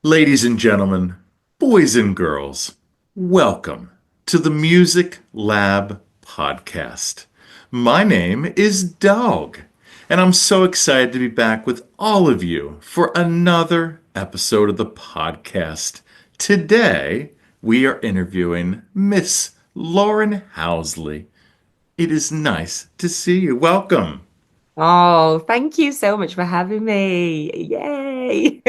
Ladies and gentlemen, boys and girls, welcome to the Music Lab podcast. My name is Dogg, and I'm so excited to be back with all of you for another episode of the podcast. Today, we are interviewing Miss Lauren Housley. It is nice to see you. Welcome. Oh, thank you so much for having me. Yay.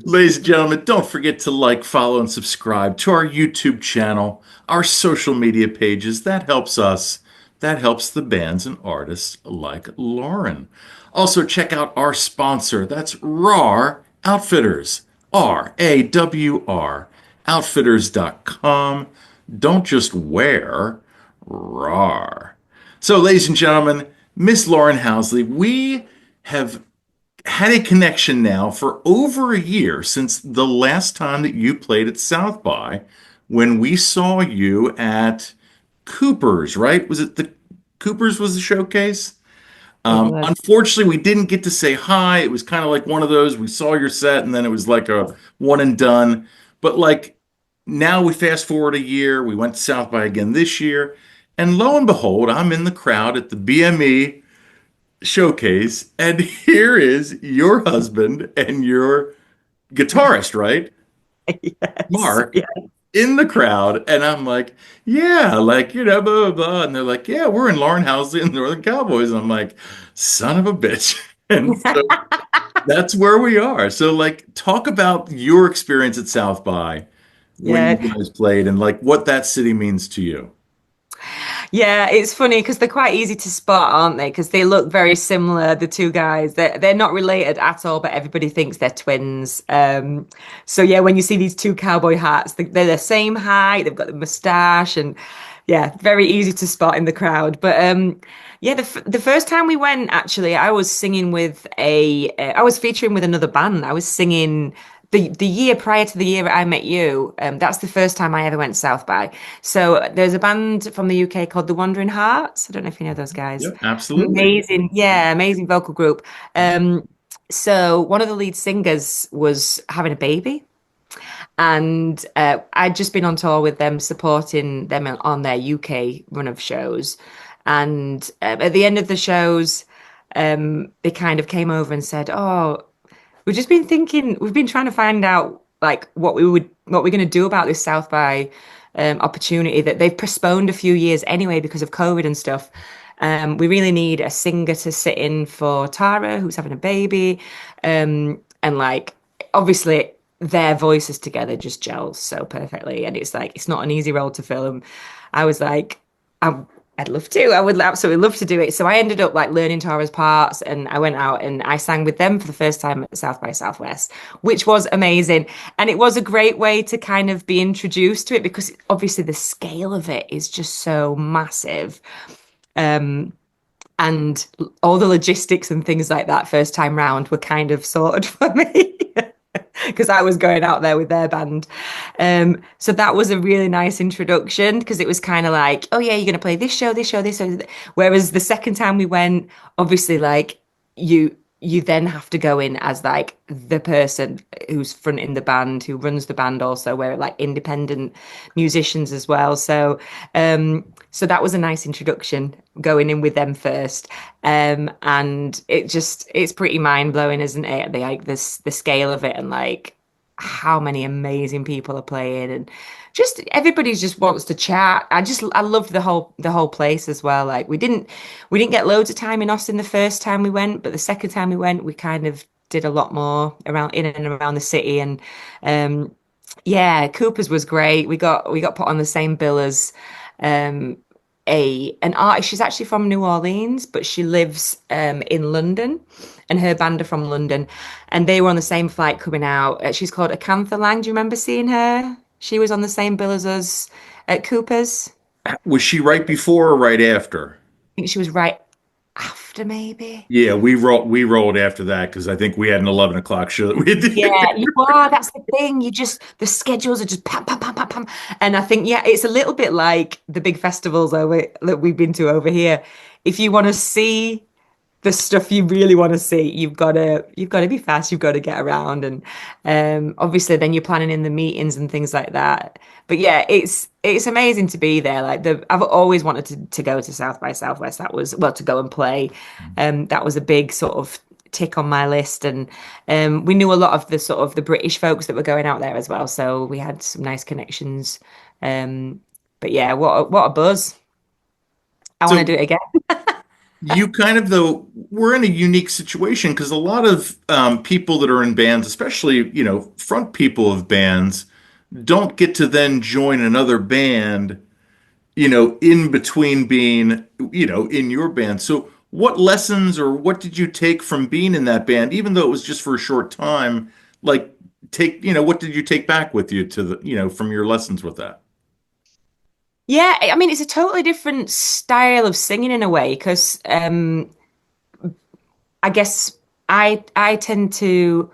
Ladies and gentlemen, don't forget to like, follow, and subscribe to our YouTube channel, our social media pages. That helps us. That helps the bands and artists like Lauren. Also, check out our sponsor. That's RAR Outfitters. RAWR. Outfitters.com. Don't just wear RAR. So, ladies and gentlemen, Miss Lauren Housley, we have had a connection now for over a year since the last time that you played at South by when we saw you at Cooper's, right? Was it the Cooper's was the showcase? It was. Unfortunately, we didn't get to say hi. It was kind of like one of those, we saw your set and then it was like a one and done. But like now we fast forward a year, we went to South by again this year, and lo and behold, I'm in the crowd at the BME showcase, and here is your husband and your guitarist, right? Yes. Mark, Yeah. in the crowd. And I'm like, yeah, like, blah, blah, blah. And they're like, yeah, we're in Lauren Housley and the Northern Cowboys. And I'm like, son of a bitch. And so that's where we are. So, like, talk about your experience at South by when you Yeah. guys played and like what that city means to you. Yeah, it's funny because they're quite easy to spot, aren't they? Because they look very similar, the two guys. They're not related at all, but everybody thinks they're twins. So yeah, when you see these two cowboy hats, they're the same height, they've got the mustache, and yeah, very easy to spot in the crowd. But yeah, the first time we went, actually, I was singing with I was featuring with another band. I was singing the year prior to the year that I met you. That's the first time I ever went South by. So there's a band from the UK called the Wandering Hearts. I don't know if you know those guys. Yep, absolutely. Amazing, yeah, amazing vocal group. So one of the lead singers was having a baby, and I'd just been on tour with them, supporting them on their UK run of shows. And at the end of the shows, they kind of came over and said, "Oh, we've just been thinking, we've been trying to find out like what we're going to do about this South by opportunity that they've postponed a few years anyway because of COVID and stuff. We really need a singer to sit in for Tara, who's having a baby, and like obviously their voices together just gel so perfectly, and it's like it's not an easy role to film. I was like, I I'd love to. I would absolutely love to do it. So I ended up like learning Tara's parts, and I went out and I sang with them for the first time at South by Southwest, which was amazing. And it was a great way to kind of be introduced to it because obviously the scale of it is just so massive. Um, and all the logistics and things like that first time round were kind of sorted for me. Because I was going out there with their band. So that was a really nice introduction because it was kind of like, oh yeah, you're going to play this show, this show, this show. Whereas the second time we went, obviously, like you then have to go in as like the person who's fronting the band, who runs the band also, where like independent musicians as well. So that was a nice introduction going in with them first. And it's pretty mind blowing, isn't it? The scale of it and like how many amazing people are playing and just everybody just wants to chat. I loved the whole place as well. Like we didn't get loads of time in Austin the first time we went, but the second time we went, we kind of did a lot more around in and around the city. And yeah, Cooper's was great. We got put on the same bill as um a an artist. She's actually from New Orleans, but she lives in London, and her band are from London, and they were on the same flight coming out. She's called Acantha Lang. Do you remember seeing her? She was on the same bill as us at Cooper's. Was she right before or right after? I think she was right after, maybe. Yeah, we rolled after that because I think we had an 11 o'clock show that we had to do. Yeah, you are. That's the thing. The schedules are just pam, pam, pam, pam, pam. And I think, yeah, it's a little bit like the big festivals over that we've been to over here. If you want to see the stuff you really want to see, you've got to be fast, you've got to get around, and obviously then you're planning in the meetings and things like that. But yeah, it's amazing to be there. Like I've always wanted to go to South by Southwest. That was well to go and play. That was a big sort of tick on my list, and we knew a lot of the British folks that were going out there as well, so we had some nice connections. Um, but yeah, what a buzz! I want to So do it again. you kind of, though, we're in a unique situation because a lot of people that are in bands, especially, front people of bands, don't get to then join another band, in between being, in your band. So what lessons or what did you take from being in that band, even though it was just for a short time? Like, what did you take back with you to from your lessons with that? Yeah, I mean it's a totally different style of singing in a way because I guess I tend to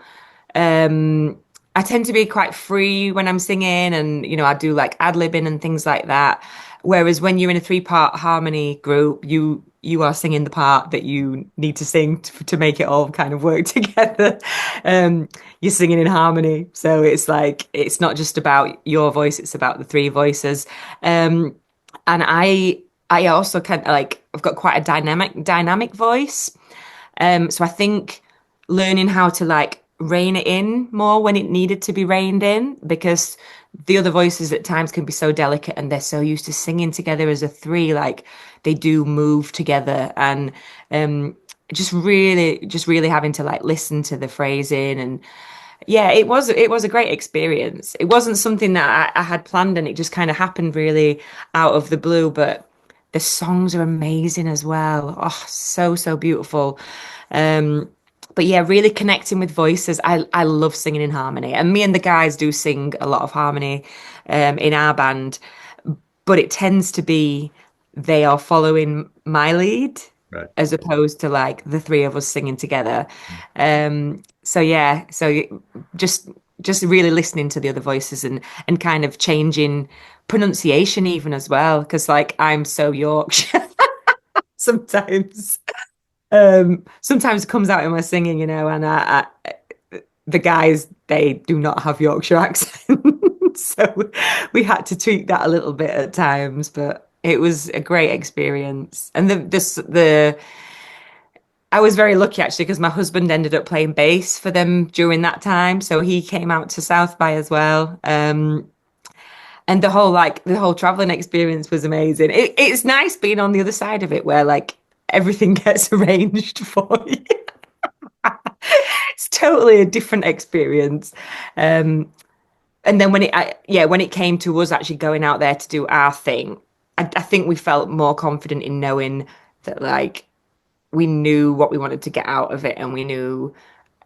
I tend to be quite free when I'm singing, and I do like ad-libbing and things like that. Whereas when you're in a three-part harmony group, you are singing the part that you need to sing to make it all kind of work together. Um, you're singing in harmony, so it's like it's not just about your voice; it's about the three voices. Um, and I also kind of like I've got quite a dynamic voice. So I think learning how to like rein it in more when it needed to be reined in, because the other voices at times can be so delicate and they're so used to singing together as a three, like they do move together, and just really having to like listen to the phrasing. And yeah, it was a great experience. It wasn't something that I had planned, and it just kind of happened really out of the blue. But the songs are amazing as well. Oh, so beautiful. Um, but yeah, really connecting with voices. I love singing in harmony, and me and the guys do sing a lot of harmony in our band. But it tends to be they are following my lead Right. as opposed to like the three of us singing together. So yeah, just really listening to the other voices, and kind of changing pronunciation even as well, because like I'm so Yorkshire sometimes. Sometimes it comes out in my singing, and the guys, they do not have Yorkshire accent. So we had to tweak that a little bit at times, but it was a great experience. And the I was very lucky actually because my husband ended up playing bass for them during that time, so he came out to South by as well. And the whole traveling experience was amazing. It's nice being on the other side of it where like everything gets arranged for you. It's totally a different experience. And then when it came to us actually going out there to do our thing, I think we felt more confident in knowing that like we knew what we wanted to get out of it, and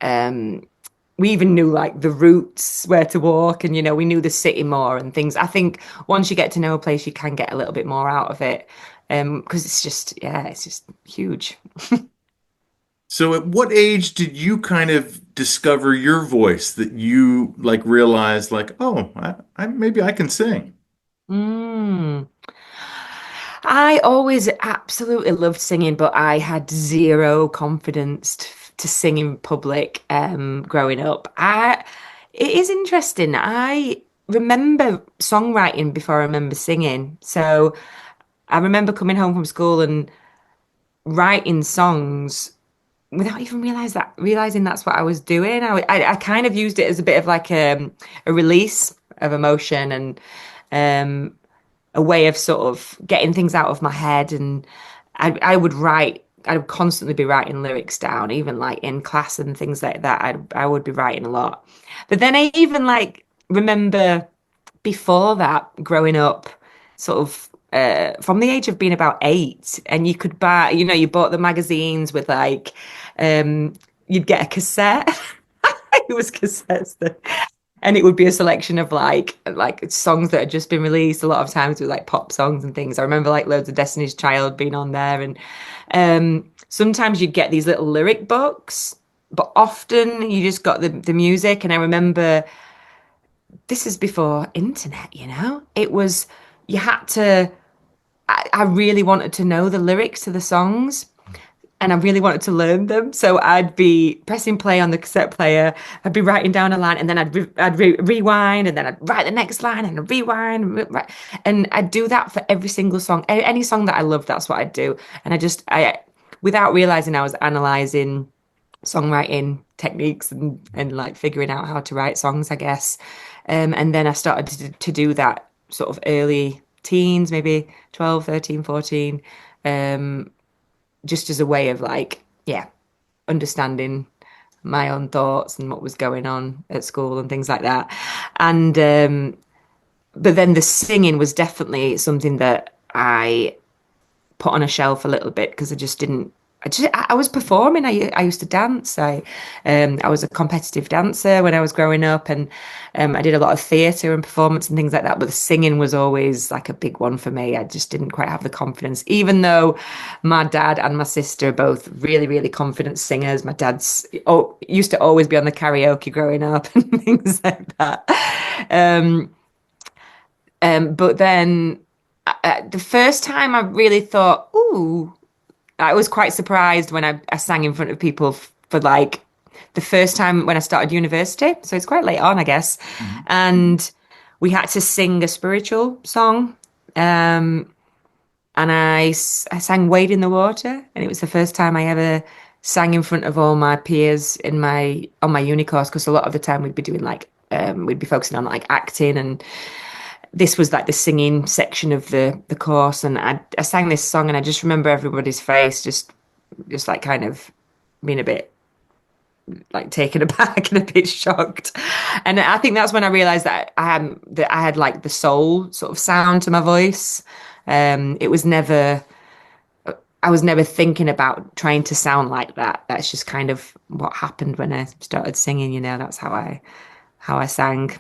um, we even knew like the routes where to walk, and we knew the city more and things. I think once you get to know a place, you can get a little bit more out of it, because it's just huge. So at what age did you kind of discover your voice that you like realized like, oh, I maybe I can sing? Mm. I always absolutely loved singing, but I had zero confidence to sing in public growing up. It is interesting. I remember songwriting before I remember singing. So I remember coming home from school and writing songs without even realizing that's what I was doing. I kind of used it as a bit of like a release of emotion, and um, a way of sort of getting things out of my head. And I would constantly be writing lyrics down, even like in class and things like that. I would be writing a lot. But then I even like remember before that growing up, sort of from the age of being about 8, and you could buy, you bought the magazines with like, um, you'd get a cassette. It was cassettes that, and it would be a selection of like songs that had just been released. A lot of times with like pop songs and things. I remember like loads of Destiny's Child being on there, and sometimes you'd get these little lyric books, but often you just got the music. And I remember this is before internet, it was, you had to, I really wanted to know the lyrics to the songs. and I really wanted to learn them. So I'd be pressing play on the cassette player. I'd be writing down a line, and then I'd rewind, and then I'd write the next line, and I'd rewind, and I'd do that for every single song. Any song that I loved, that's what I'd do. And I without realizing, I was analyzing songwriting techniques and like figuring out how to write songs, I guess. And then I started to do that sort of early teens, maybe 12, 13, 14. Just as a way of like, yeah, understanding my own thoughts and what was going on at school and things like that. And but then the singing was definitely something that I put on a shelf a little bit because I just didn't. I was performing. I used to dance. I was a competitive dancer when I was growing up, and I did a lot of theatre and performance and things like that. But the singing was always like a big one for me. I just didn't quite have the confidence, even though my dad and my sister are both really, really confident singers. My dad's used to always be on the karaoke growing up and things like that. Um, but then the first time I really thought, ooh. I was quite surprised when I sang in front of people for like the first time when I started university. So it's quite late on, I guess. Mhm. And we had to sing a spiritual song. Um, and I sang Wade in the Water. And it was the first time I ever sang in front of all my peers in my on my uni course, because a lot of the time we'd be doing like we'd be focusing on like acting, and this was like the singing section of the course, and I sang this song, and I just remember everybody's face just like kind of being a bit like taken aback and a bit shocked. And I think that's when I realized that I had like the soul sort of sound to my voice. It was never I was never thinking about trying to sound like that. That's just kind of what happened when I started singing, that's how I sang.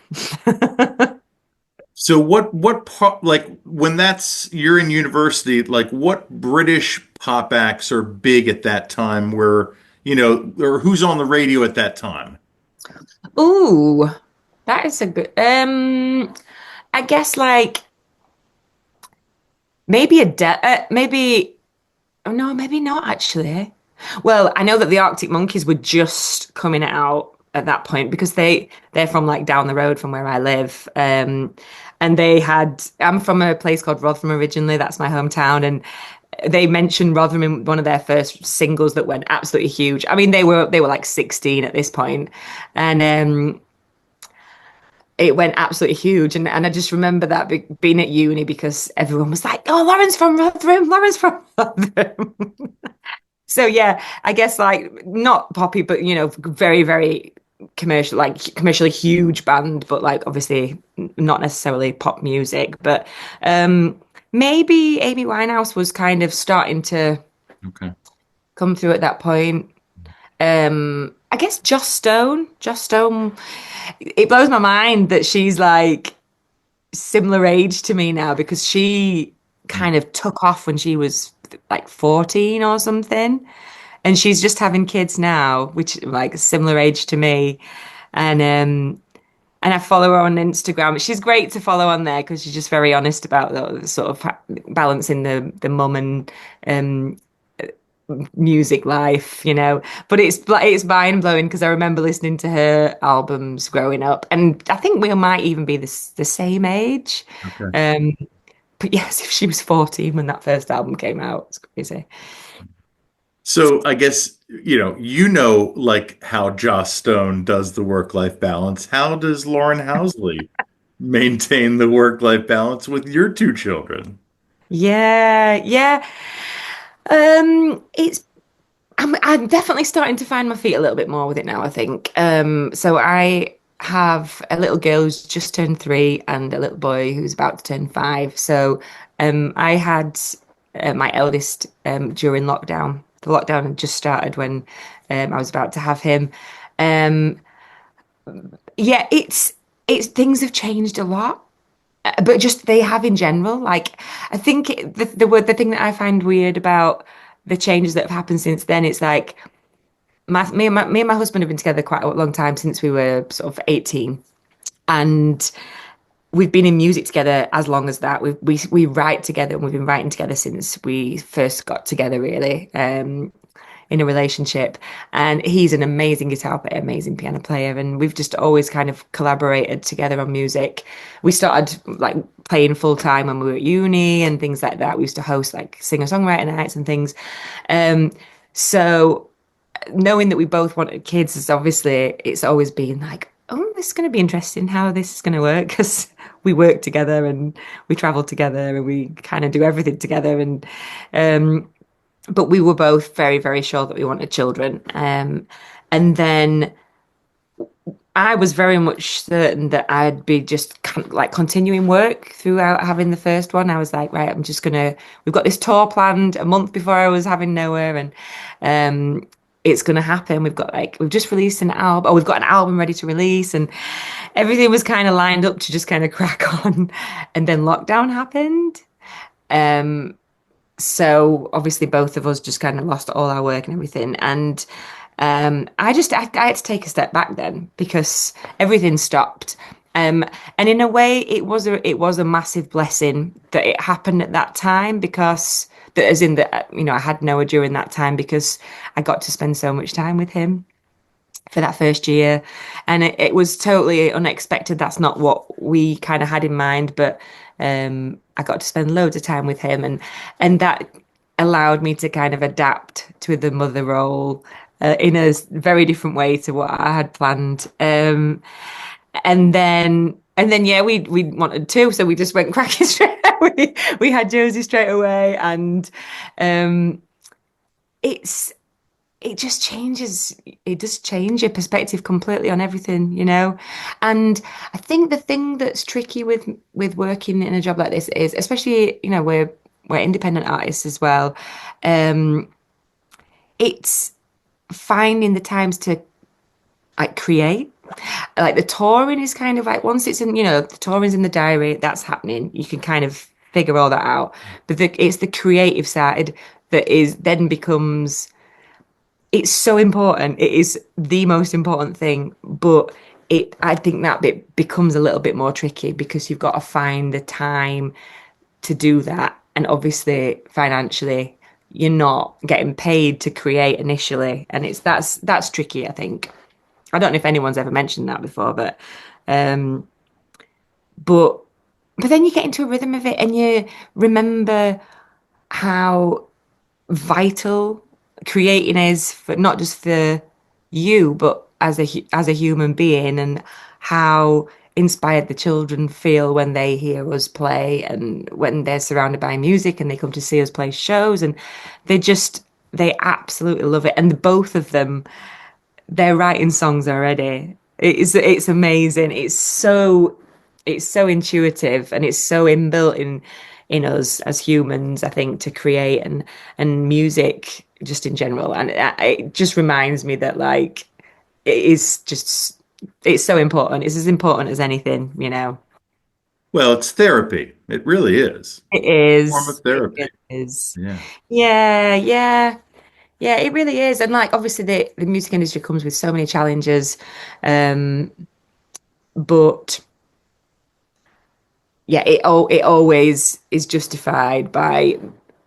So what part, like when that's you're in university, like what British pop acts are big at that time where, or who's on the radio at that time? Ooh, that is a good I guess like maybe maybe oh no, maybe not actually. Well, I know that the Arctic Monkeys were just coming out at that point because they're from like down the road from where I live. And I'm from a place called Rotherham originally, that's my hometown, and they mentioned Rotherham in one of their first singles that went absolutely huge. I mean, they were like 16 at this point, and it went absolutely huge. And I just remember that being at uni because everyone was like, "Oh, Lauren's from Rotherham, Lauren's from Rotherham." So yeah, I guess like not poppy, but very, very commercial, like commercially huge band, but like obviously not necessarily pop music. But maybe Amy Winehouse was kind of starting to Okay. come through at that point. I guess Joss Stone, it blows my mind that she's like similar age to me now because she kind of took off when she was like 14 or something. And she's just having kids now, which like similar age to me. And I follow her on Instagram. She's great to follow on there because she's just very honest about the sort of balancing the mum and um music life. But it's mind blowing because I remember listening to her albums growing up, and I think we might even be the same age. Okay. Um, but yes, if she was 14 when that first album came out, it's crazy. So I guess, like how Joss Stone does the work-life balance. How does Lauren Housley maintain the work-life balance with your two children? Yeah, yeah. It's I'm definitely starting to find my feet a little bit more with it now, I think. So I have a little girl who's just turned 3 and a little boy who's about to turn 5. So I had my eldest during lockdown. The lockdown had just started when I was about to have him. Um, yeah, it's things have changed a lot, but just they have in general. Like I think the thing that I find weird about the changes that have happened since then, it's like me and my husband have been together quite a long time since we were sort of 18, and we've been in music together as long as that. We write together, and we've been writing together since we first got together, really. in a relationship, and he's an amazing guitar player, amazing piano player, and we've just always kind of collaborated together on music. We started like playing full time when we were at uni and things like that. We used to host like singer-songwriter nights and things. Um, so knowing that we both wanted kids is obviously it's always been like, oh, this is going to be interesting how this is going to work because we work together and we travel together and we kind of do everything together. And but we were both very, very sure that we wanted children. And then I was very much certain that I'd be just like continuing work throughout having the first one. I was like, right, we've got this tour planned a month before I was having Noah, and it's gonna happen. We've just released an album, or we've got an album ready to release, and everything was kind of lined up to just kind of crack on. And then lockdown happened. Um, so obviously both of us just kind of lost all our work and everything. And I had to take a step back then because everything stopped. And in a way, it was a massive blessing that it happened at that time because that as in that I had Noah during that time because I got to spend so much time with him for that first year, and it was totally unexpected. That's not what we kind of had in mind, but I got to spend loads of time with him, and that allowed me to kind of adapt to the mother role in a very different way to what I had planned. And then yeah, we wanted two, so we just went cracking straight. We had Josie straight away, and um, it's it just changes. It does change your perspective completely on everything. And I think the thing that's tricky with working in a job like this is, especially we're independent artists as well. Um, it's finding the times to like create. Like the touring is kind of like once it's in, the touring's in the diary, that's happening. You can kind of figure all that out. But it's the creative side that is then becomes it's so important. It is the most important thing, but I think that bit becomes a little bit more tricky because you've got to find the time to do that. And obviously financially, you're not getting paid to create initially. And that's tricky, I think. I don't know if anyone's ever mentioned that before, um but but then you get into a rhythm of it and you remember how vital creating is for not just for you, but as a human being, and how inspired the children feel when they hear us play and when they're surrounded by music and they come to see us play shows, and they absolutely love it. And both of them, they're writing songs already. It's amazing. It's so intuitive and it's so inbuilt in us as humans, I think, to create and music just in general. And it just reminds me that like it's so important. It's as important as anything. Well, it's therapy. It really is. It Form is. of It therapy. really is. Yeah. Yeah, yeah. Yeah, it really is. And like obviously the music industry comes with so many challenges. Um, but yeah, it always is justified by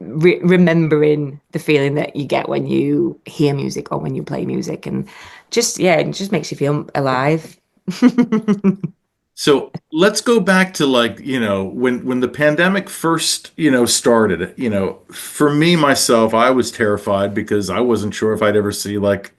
remembering the feeling that you get when you hear music or when you play music, and just yeah, it just makes you feel alive. So let's go back to like, when the pandemic first, started, for me myself, I was terrified because I wasn't sure if I'd ever see like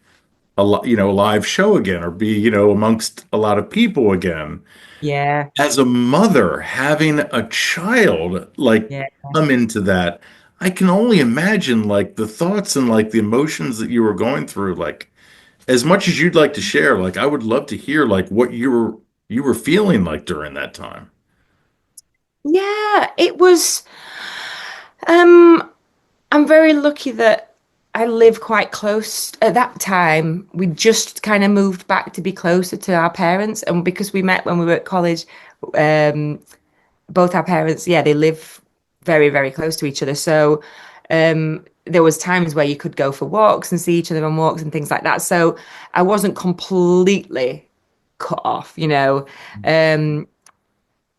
a live show again or be, amongst a lot of people again. Yeah, As a mother, having a child like yeah. come into that, I can only imagine like the thoughts and like the emotions that you were going through. Like as much as you'd like to share, like I would love to hear like what you were feeling like during that time. Yeah, it was. Um, I'm very lucky that I live quite close. At that time, we just kind of moved back to be closer to our parents, and because we met when we were at college, um, both our parents, yeah, they live very, very close to each other. So, there was times where you could go for walks and see each other on walks and things like that. So I wasn't completely cut off. I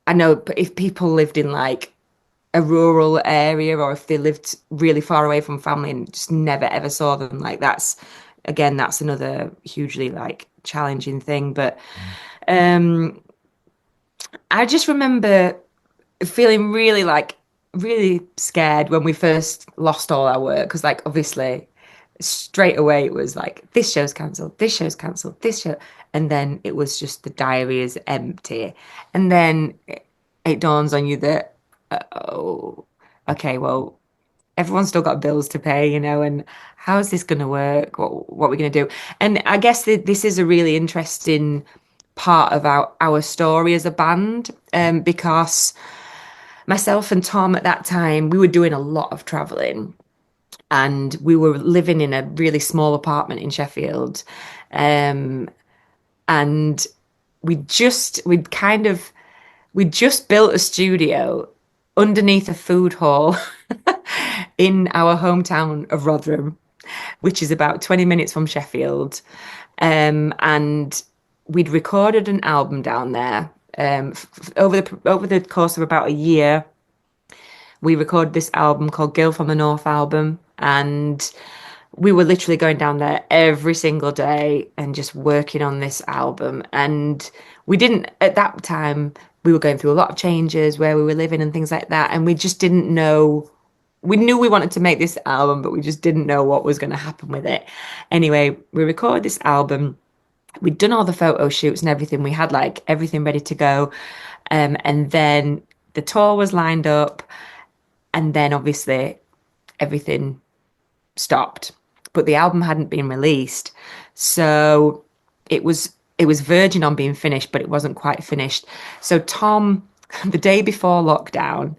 know if people lived in like a rural area or if they lived really far away from family and just never ever saw them. Like that's again, that's another hugely like challenging thing. But um I just remember feeling really like really scared when we first lost all our work because like obviously straight away it was like this show's cancelled, this show's cancelled, this show, and then it was just the diary is empty, and then it dawns on you that oh, okay, well everyone's still got bills to pay, and how is this going to work? What are we going to do? And I guess this is a really interesting part of our story as a band, because myself and Tom at that time, we were doing a lot of traveling and we were living in a really small apartment in Sheffield. Um, and we just built a studio underneath a food hall in our hometown of Rotherham, which is about 20 minutes from Sheffield. And we'd recorded an album down there. Over the course of about a year, we recorded this album called Girl from the North album, and we were literally going down there every single day and just working on this album. And we didn't, at that time, we were going through a lot of changes where we were living and things like that. And we just didn't know. We knew we wanted to make this album, but we just didn't know what was going to happen with it. Anyway, we recorded this album. We'd done all the photo shoots and everything. We had like everything ready to go. And then the tour was lined up. And then obviously everything stopped, but the album hadn't been released. So it was verging on being finished, but it wasn't quite finished. So Tom, the day before lockdown,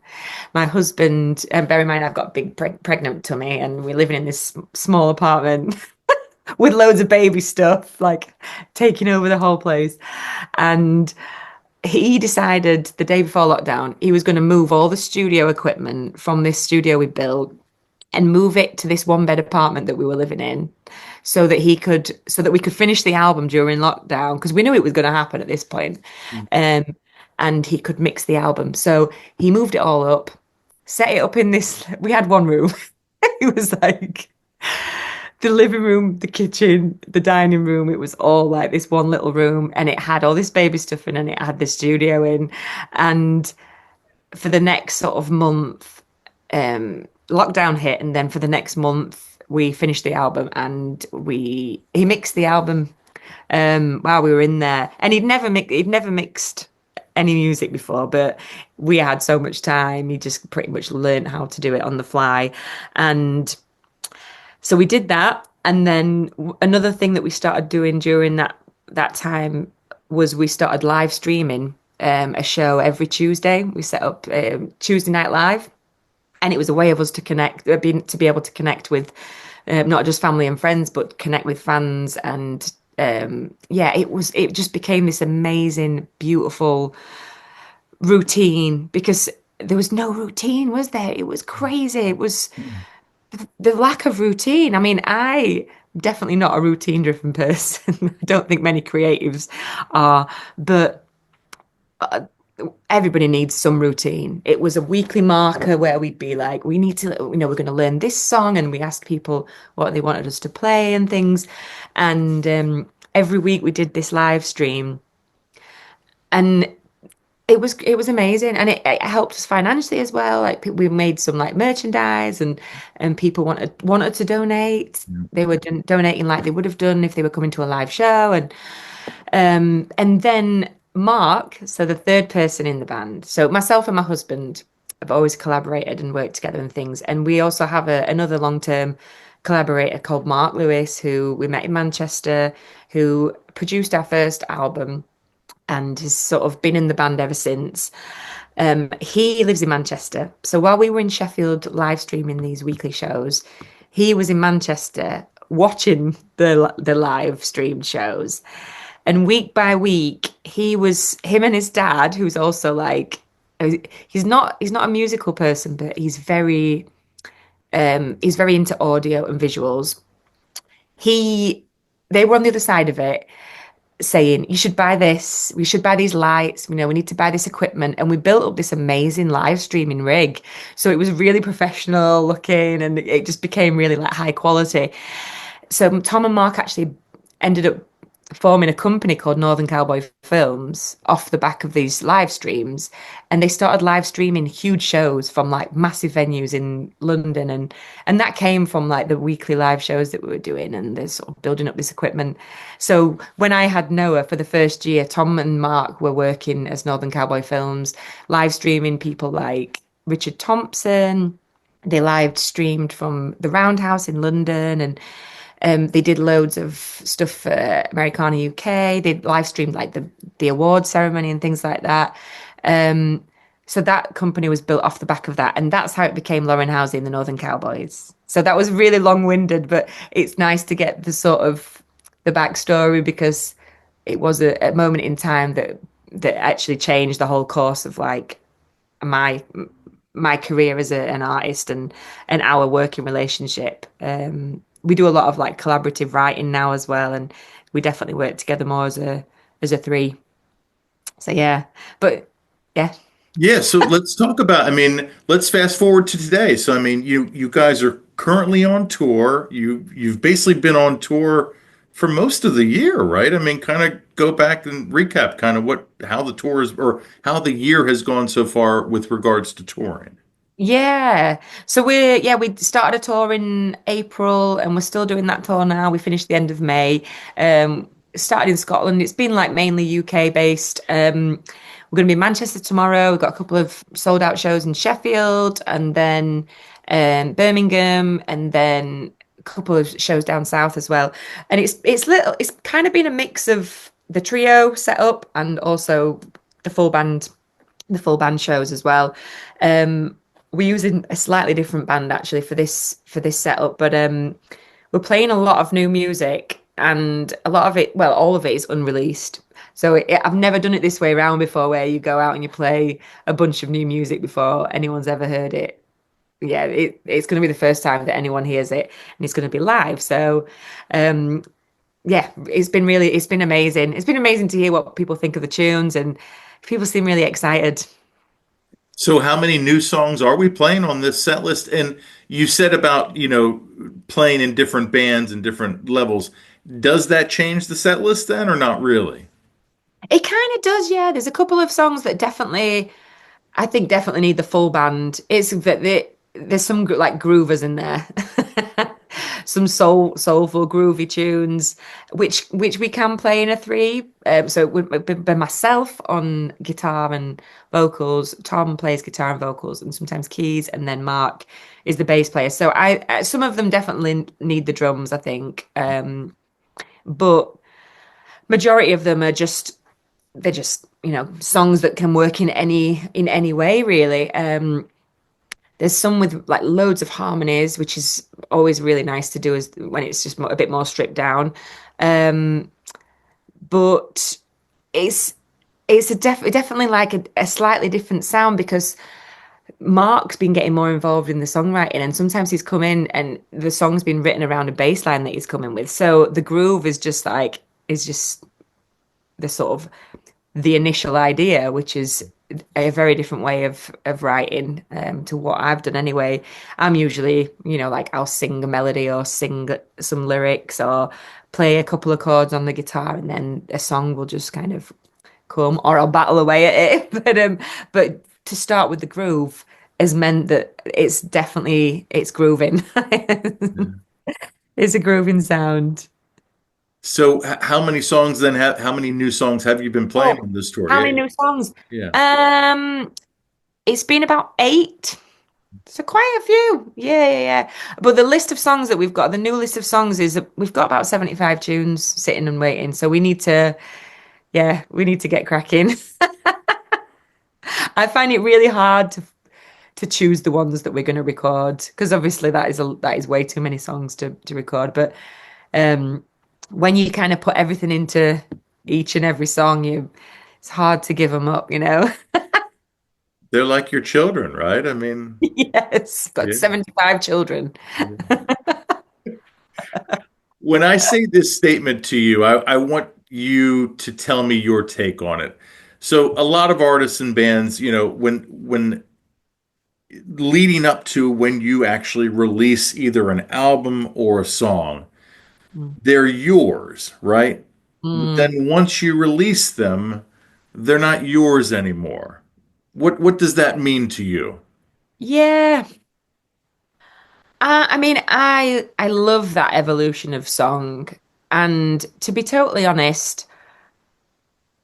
my husband, and bear in mind I've got a big pregnant tummy, and we're living in this small apartment with loads of baby stuff, like taking over the whole place. And he decided the day before lockdown he was going to move all the studio equipment from this studio we built and move it to this one bed apartment that we were living in so that we could finish the album during lockdown because we knew it was going to happen at this point. um and he could mix the album, so he moved it all up, set it up in this. We had one room. It was like the living room, the kitchen, the dining room. It was all like this one little room, and it had all this baby stuff in, and it had the studio in. And for the next sort of month, lockdown hit, and then for the next month, we finished the album, and he mixed the album while we were in there. And he'd never mixed any music before, but we had so much time. He just pretty much learned how to do it on the fly, and so we did that. And then another thing that we started doing during that time was we started live streaming a show every Tuesday. We set up Tuesday Night Live, and it was a way of us to connect, to be able to connect with not just family and friends, but connect with fans. And yeah, it just became this amazing, beautiful routine because there was no routine, was there? It was crazy. It was the lack of routine. I mean, I definitely not a routine driven person. I don't think many creatives are, but everybody needs some routine. It was a weekly marker where we'd be like, we need to, we're going to learn this song, and we asked people what they wanted us to play and things. And every week we did this live stream, and it was amazing, and it helped us financially as well. Like we made some like merchandise, and people wanted to donate. They were donating like they would have done if they were coming to a live show. And then Mark, so the third person in the band, so myself and my husband have always collaborated and worked together and things. And we also have another long-term collaborator called Mark Lewis, who we met in Manchester, who produced our first album and has sort of been in the band ever since. He lives in Manchester. So while we were in Sheffield live streaming these weekly shows, he was in Manchester watching the live streamed shows. And week by week, him and his dad, who's also like, he's not a musical person, but he's very into audio and visuals. He They were on the other side of it, saying, you should buy this, we should buy these lights, we need to buy this equipment. And we built up this amazing live streaming rig. So it was really professional looking and it just became really like high quality. So Tom and Mark actually ended up forming a company called Northern Cowboy Films off the back of these live streams, and they started live streaming huge shows from like massive venues in London, and that came from like the weekly live shows that we were doing, and they're sort of building up this equipment. So when I had Noah for the first year, Tom and Mark were working as Northern Cowboy Films, live streaming people like Richard Thompson. They live streamed from the Roundhouse in London, and they did loads of stuff for Americana UK. They live streamed like the award ceremony and things like that. Um, so that company was built off the back of that, and that's how it became Lauren Housley and the Northern Cowboys. So that was really long-winded, but it's nice to get the sort of the backstory because it was a moment in time that actually changed the whole course of like my my career as an artist and our working relationship. We do a lot of like collaborative writing now as well, and we definitely work together more as a three. So yeah, but yeah, Yeah, so let's talk about, I mean, let's fast forward to today. So I mean, you guys are currently on tour. You've basically been on tour for most of the year, right? I mean, kind of go back and recap kind of what how the tour is or how the year has gone so far with regards to touring. yeah. So we started a tour in April and we're still doing that tour now. We finished the end of May. Started in Scotland. It's been like mainly UK based. We're going to be in Manchester tomorrow. We've got a couple of sold out shows in Sheffield and then Birmingham and then a couple of shows down south as well. And it's kind of been a mix of the trio setup and also the full band the full band shows as well. We're using a slightly different band actually for this setup, but we're playing a lot of new music and a lot of it, well, all of it is unreleased. So I've never done it this way around before, where you go out and you play a bunch of new music before anyone's ever heard it. Yeah, it's going to be the first time that anyone hears it, and it's going to be live. So, um, yeah, it's been amazing. It's been amazing to hear what people think of the tunes, and people seem really excited. So how many new songs are we playing on this set list? And you said about, playing in different bands and different levels. Does that change the set list then or not really? It kind of does, yeah. There's a couple of songs that I think definitely need the full band. It's that there's some like groovers in there, some soulful groovy tunes, which we can play in a three. So it would be myself on guitar and vocals. Tom plays guitar and vocals, and sometimes keys, and then Mark is the bass player. So I some of them definitely need the drums, I think. But majority of them are just they're just songs that can work in any way really. There's some with like loads of harmonies, which is always really nice to do as when it's just a bit more stripped down. um but it's definitely like a slightly different sound because Mark's been getting more involved in the songwriting, and sometimes he's come in and the song's been written around a bass line that he's coming with, so the groove is just the sort of the initial idea, which is a very different way of writing to what I've done anyway. I'm usually, like I'll sing a melody or sing some lyrics or play a couple of chords on the guitar, and then a song will just kind of come, or I'll battle away at it. But to start with the groove has meant that it's grooving. It's a grooving sound. So how many songs then have how many new songs have you been playing Oh, on this tour? how Yeah. many new songs? Yeah. Um, it's been about eight. So quite a few. Yeah, yeah, yeah. But the list of songs that we've got, the new list of songs is we've got about 75 tunes sitting and waiting. So we need to get cracking. I find it really hard to choose the ones that we're going to record because obviously that is way too many songs to record. But um, when you kind of put everything into each and every song, it's hard to give them up, you know? They're like your children, right? I mean, Yes, got yeah. 75 children. When I say this statement to you, I want you to tell me your take on it. So a lot of artists and bands, when leading up to when you actually release either an album or a song, Mm. they're yours, right? But Mm. then once you release them, they're not yours anymore. What does that mean to you? Yeah. I mean, I love that evolution of song. And to be totally honest,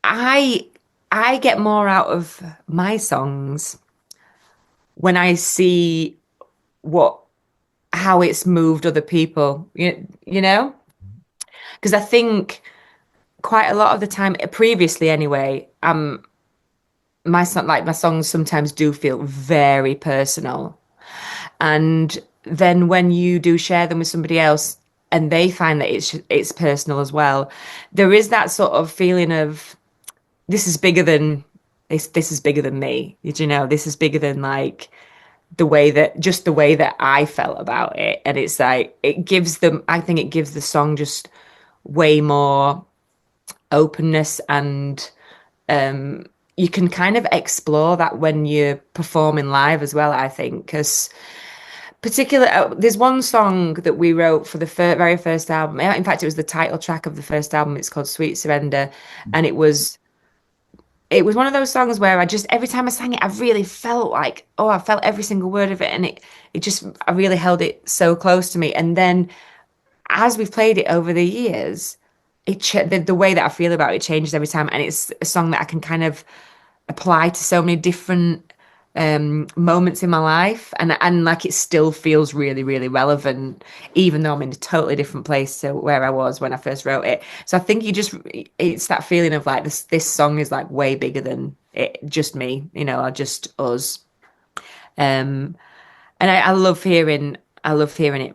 I I get more out of my songs when I see what how it's moved other people. You know? Because I think quite a lot of the time, previously anyway, my songs sometimes do feel very personal. And then when you do share them with somebody else and they find that it's personal as well, there is that sort of feeling of this is bigger than this is bigger than me. You know, this is bigger than like the way that I felt about it. And it's like it gives them I think it gives the song just way more openness and you can kind of explore that when you're performing live as well, I think, because there's one song that we wrote for the very first album. In fact, it was the title track of the first album. It's called Sweet Surrender, and it was one of those songs where I just every time I sang it, I really felt like, oh, I felt every single word of it, and it just I really held it so close to me. And then as we've played it over the years, the way that I feel about it changes every time, and it's a song that I can kind of apply to so many different moments in my life, and like it still feels really, really relevant, even though I'm in a totally different place to where I was when I first wrote it. So I think it's that feeling of like this song is like way bigger than just me, or just us. Um, and I love hearing it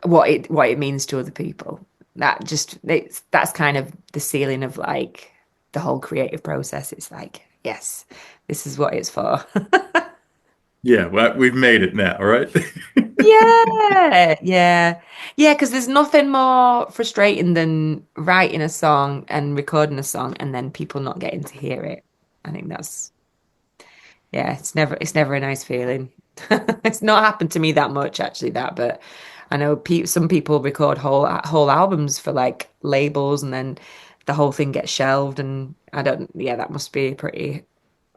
what it means to other people. That's kind of the ceiling of like the whole creative process. It's like, yes, this is what it's for. Yeah, well, we've made it now, right? Yeah, yeah, yeah. Because there's nothing more frustrating than writing a song and recording a song and then people not getting to hear it. I think that's yeah. It's never a nice feeling. It's not happened to me that much actually. But I know some people record whole albums for like labels and then the whole thing gets shelved and I don't. Yeah, that must be a pretty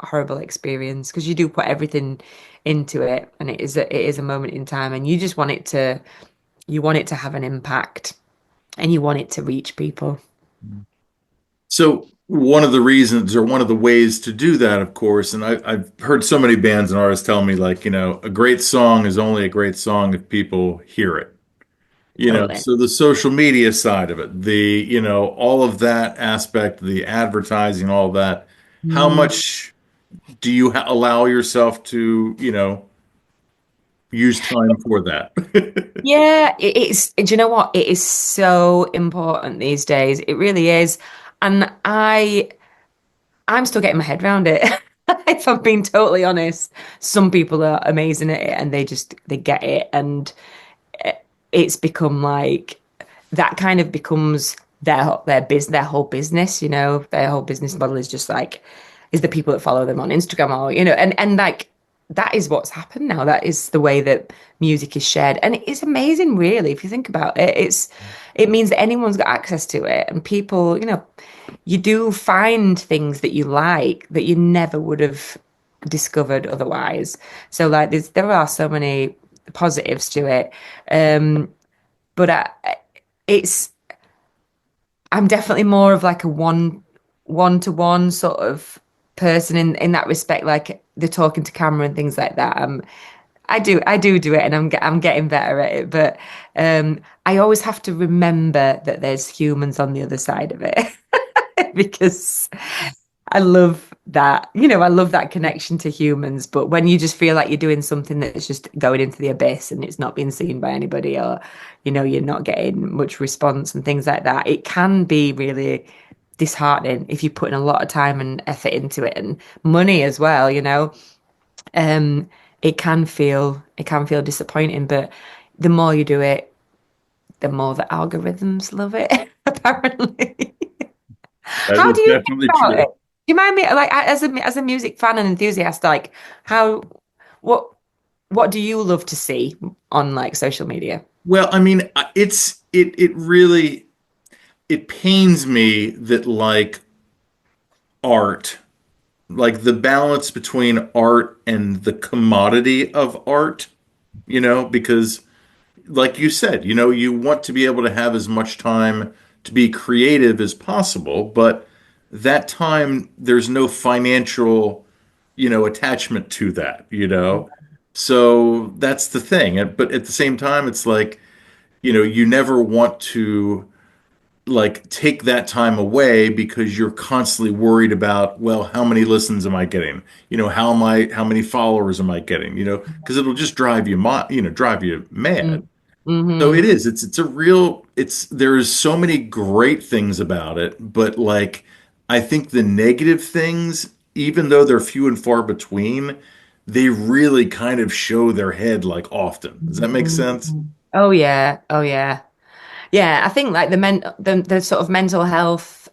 horrible experience because you do put everything into it and it is a moment in time and you want it to have an impact and you want it to reach people. So one of the reasons or one of the ways to do that, of course, and I've heard so many bands and artists tell me like, a great song is only a great song if people hear it. Totally. So the social media side of it, all of that aspect, the advertising, all of that, how Mm. much do you allow yourself to, use time for that? Yeah, do you know what? It is so important these days. It really is. And I'm still getting my head around it. If I'm being totally honest, some people are amazing at it and they get it and it's become like that kind of becomes their whole business, their whole business model is just like is the people that follow them on Instagram or and like that is what's happened now. That is the way that music is shared. And it's amazing really if you think about it. It means that anyone's got access to it and people, you do find things that you like that you never would have discovered otherwise. So like there are so many positives to it. But it's I'm definitely more of like a one to one sort of person in that respect, like the talking to camera and things like that. I do it, and I'm getting better at it. But I always have to remember that there's humans on the other side of it because I love that, I love that connection to humans. But when you just feel like you're doing something that's just going into the abyss and it's not being seen by anybody, or, you're not getting much response and things like that, it can be really disheartening if you're putting a lot of time and effort into it and money as well. Um, it can feel disappointing, but the more you do it, the more the algorithms love it, apparently. That How is do you think definitely about true. it? Do you mind me, like, as a music fan and enthusiast, like, how, what, what do you love to see on like social media? Well, I mean, it really it pains me that like art, like the balance between art and the commodity of art, because like you said, you want to be able to have as much time to be creative as possible, but that time there's no financial, attachment to that. So that's the thing. But at the same time, it's like, you never want to like take that time away because you're constantly worried about, well, how many listens am I getting? How many followers am I getting? Because it'll just drive you mad. So it Mm-hmm. is. There is so many great things about it, but like I think the negative things, even though they're few and far between, they really kind of show their head like often. Does that make sense? Oh yeah, oh yeah. Yeah, I think like the sort of mental health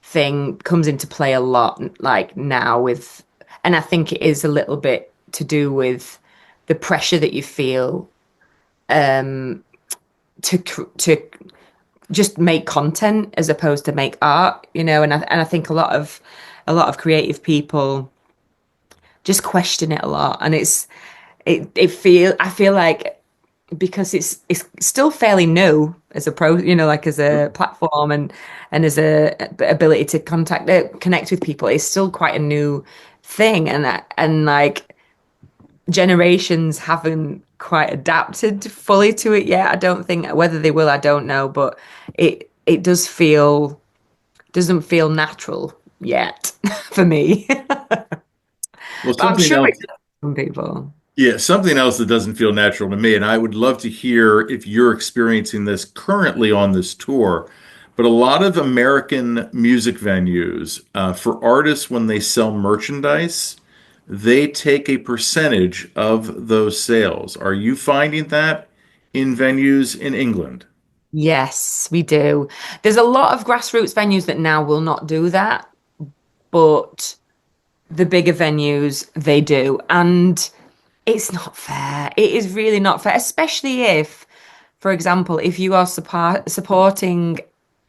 thing comes into play a lot like now with, and I think it is a little bit to do with the pressure that you feel to just make content as opposed to make art, and I think a lot of creative people just question it a lot, and I feel like because it's still fairly new as a like as a platform and as a ability to connect with people, it's still quite a new thing, and like generations haven't quite adapted fully to it yet. I don't think whether they will, I don't know, but it doesn't feel natural yet for me. Well, But I'm something sure else it does for some people. Yeah, something else that doesn't feel natural to me, and I would love to hear if you're experiencing this currently on this tour. But a lot of American music venues, for artists, when they sell merchandise, they take a percentage of those sales. Are you finding that in venues in England? Yes, we do. There's a lot of grassroots venues that now will not do that, but the bigger venues, they do. And it's not fair. It is really not fair, especially if, for example, if you are supporting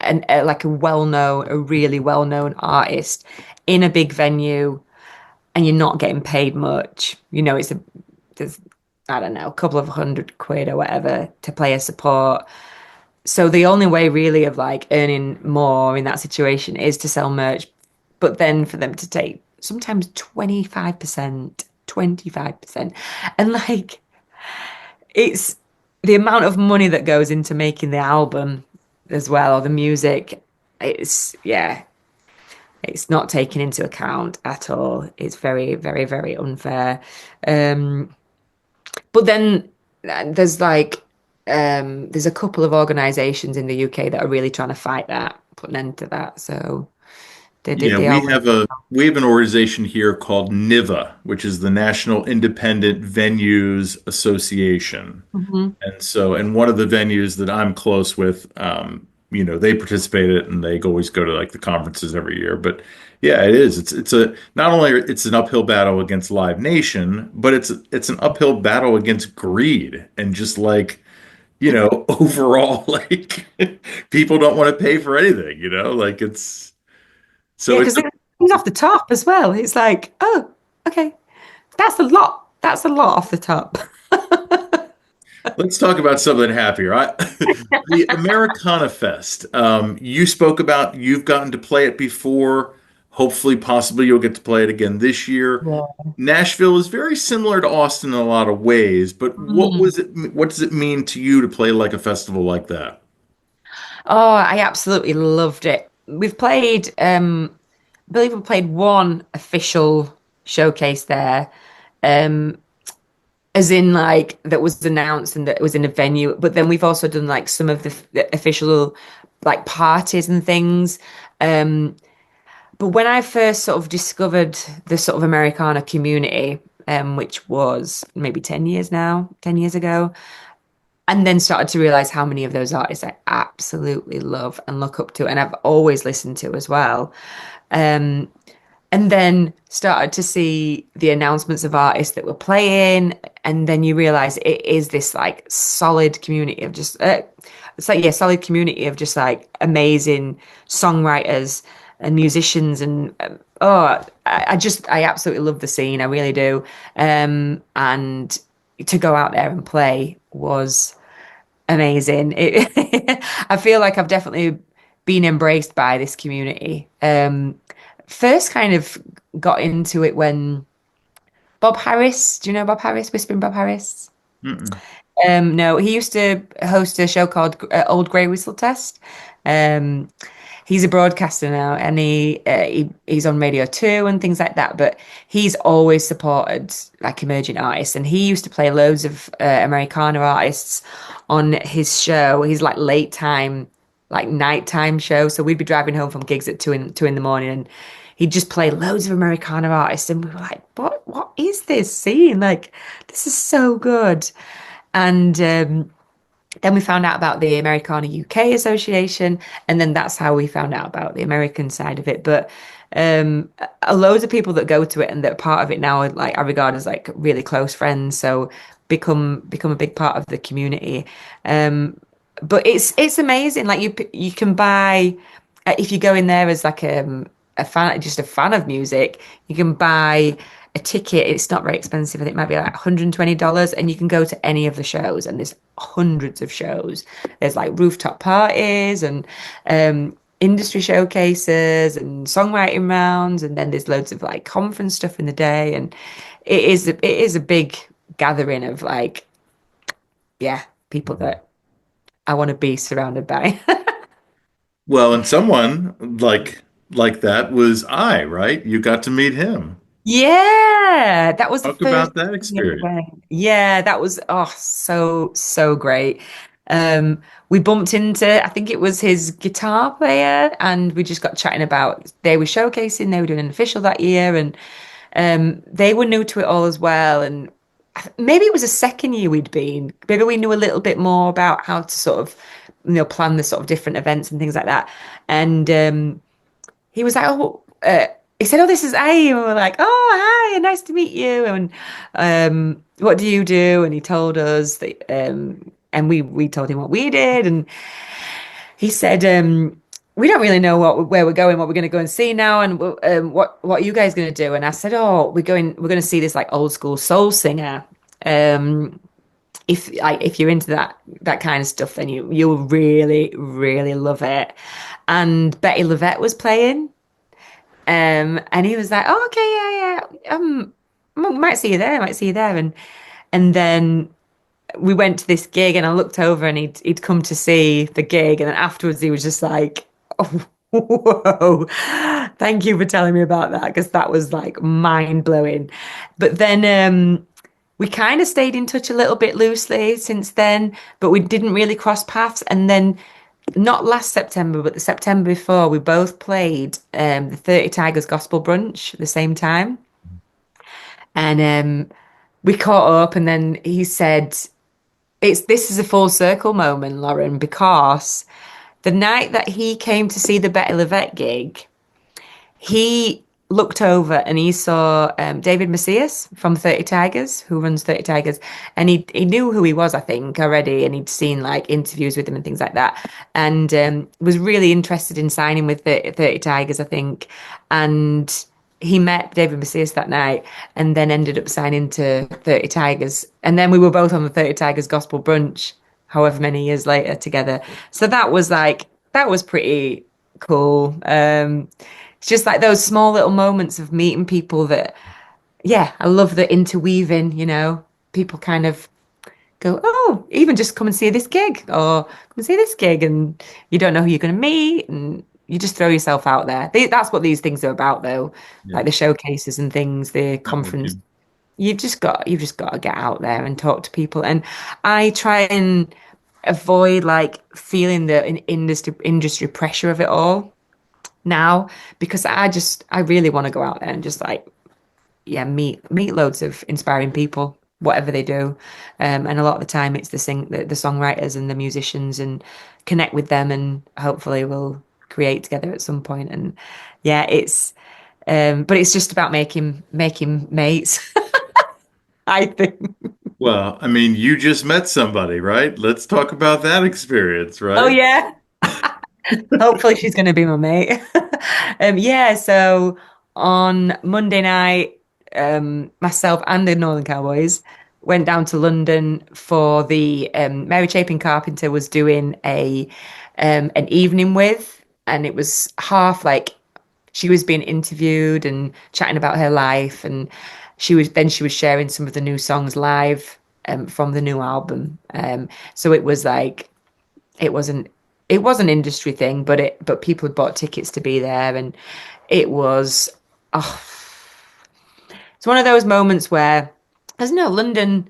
like a really well-known artist in a big venue and you're not getting paid much, there's, I don't know, a couple of £100 or whatever to play a support. So the only way really of like earning more in that situation is to sell merch, but then for them to take sometimes 25%, 25%. And like it's the amount of money that goes into making the album as well, or the music. Yeah, it's not taken into account at all. It's very, very, very unfair. Um, but then there's a couple of organizations in the UK that are really trying to fight that, put an end to that. So Yeah, they are. we have an organization here called NIVA, which is the National Independent Venues Association. Mhm. And one of the venues that I'm close with, they participate in it and they always go to like the conferences every year. But yeah, it is. Not only it's an uphill battle against Live Nation, but it's an uphill battle against greed and just like, overall, like people don't want to pay for anything, like Yeah, it's because it's off the top as well. It's like, oh, okay, that's a lot. That's a lot off the top. let's talk about something happier. The Americana Fest. You spoke about you've gotten to play it before. Hopefully, possibly you'll get to play it again this year. Yeah. Nashville is very similar to Austin in a lot of ways, but Mm. what does it mean to you to play like a festival like that? Oh, I absolutely loved it. I believe we played one official showcase there, um, as in like that was announced and that it was in a venue. But then we've also done like some of the official like parties and things. Um, but when I first sort of discovered the sort of Americana community, which was maybe 10 years now, 10 years ago, and then started to realize how many of those artists I absolutely love and look up to, and I've always listened to as well. Um, and then started to see the announcements of artists that were playing, and then you realize it is this like solid community of just it's like, yeah, solid community of just like amazing songwriters and musicians, and I absolutely love the scene. I really do. And to go out there and play was amazing. I feel like I've definitely been embraced by this community. First kind of got into it when Bob Harris, do you know Bob Harris, Whispering Bob Harris? Mm-mm. No, he used to host a show called Old Grey Whistle Test. Um, he's a broadcaster now, and he's on Radio 2 and things like that. But he's always supported like emerging artists, and he used to play loads of Americana artists on his show. He's like late time, like nighttime show. So we'd be driving home from gigs at two in the morning, and he'd just play loads of Americana artists, and we were like, What is this scene? Like, this is so good." And then we found out about the Americana UK Association, and then that's how we found out about the American side of it. But loads of people that go to it and that are part of it now, are, like I regard as like really close friends, so become a big part of the community. But it's amazing. Like you can buy if you go in there as like a fan, just a fan of music, you can buy a ticket. It's not very expensive. I think it might be like $120, and you can go to any of the shows. And there's hundreds of shows. There's like rooftop parties and industry showcases and songwriting rounds, and then there's loads of like conference stuff in the day. And it is a big gathering of like, yeah, people that I want to be surrounded by. Well, and someone like that was I, right? You got to meet him. Yeah, that was the Talk first about that thing I ever experience. went. Yeah, that was so great. We bumped into, I think it was his guitar player, and we just got chatting about they were showcasing, they were doing an official that year, and they were new to it all as well. And maybe it was a second year we'd been. Maybe we knew a little bit more about how to sort of, plan the sort of different events and things like that. And he was like, he said, "Oh, this is A." And we were like, "Oh, hi, nice to meet you." And what do you do? And he told us that, and we told him what we did. And he said, "We don't really know where we're going, what we're going to go and see now, and what are you guys going to do?" And I said, "Oh, we're going to see this like old school soul singer. Um, if you're into that kind of stuff, then you'll really really love it." And Betty Lavette was playing. And he was like, "Oh, okay, yeah, yeah. Might see you there, might see you there." And then we went to this gig, and I looked over, and he'd come to see the gig, and then afterwards he was just like, "Oh, whoa, thank you for telling me about that," because that was like mind blowing. But then we kind of stayed in touch a little bit loosely since then, but we didn't really cross paths. And then not last September, but the September before, we both played the 30 Tigers Gospel Brunch at the same time. And we caught up, and then he said, this is a full circle moment, Lauren, because the night that he came to see the Betty Lavette gig, he looked over and he saw David Macias from 30 Tigers, who runs 30 Tigers, and he knew who he was, I think, already, and he'd seen like interviews with him and things like that, and was really interested in signing with the 30 Tigers, I think, and he met David Macias that night, and then ended up signing to 30 Tigers, and then we were both on the 30 Tigers Gospel Brunch, however many years later, together. So that was pretty cool. It's just like those small little moments of meeting people that, yeah, I love the interweaving, people kind of go, "Oh, even just come and see this gig," or "Come and see this gig," and you don't know who you're going to meet, and you just throw yourself out there. That's what these things are about, though, Yeah, like the showcases and things, the conference. networking. You've just got to get out there and talk to people. And I try and avoid like feeling the industry pressure of it all now, because I really want to go out there and just like, yeah, meet loads of inspiring people. whatever they do. And a lot of the time it's the songwriters and the musicians and connect with them and hopefully we'll create together at some point. And yeah, but it's just about making mates, I think. Well, I mean, you just met somebody, right? Let's talk about that experience, Oh right? yeah. Hopefully she's going to be my mate. Yeah, so on Monday night, myself and the Northern Cowboys went down to London for the Mary Chapin Carpenter was doing a an evening with, and it was half like she was being interviewed and chatting about her life, and she was sharing some of the new songs live from the new album. So it was like it wasn't it was an industry thing, but people had bought tickets to be there, and it was oh, it's one of those moments where, as you know, London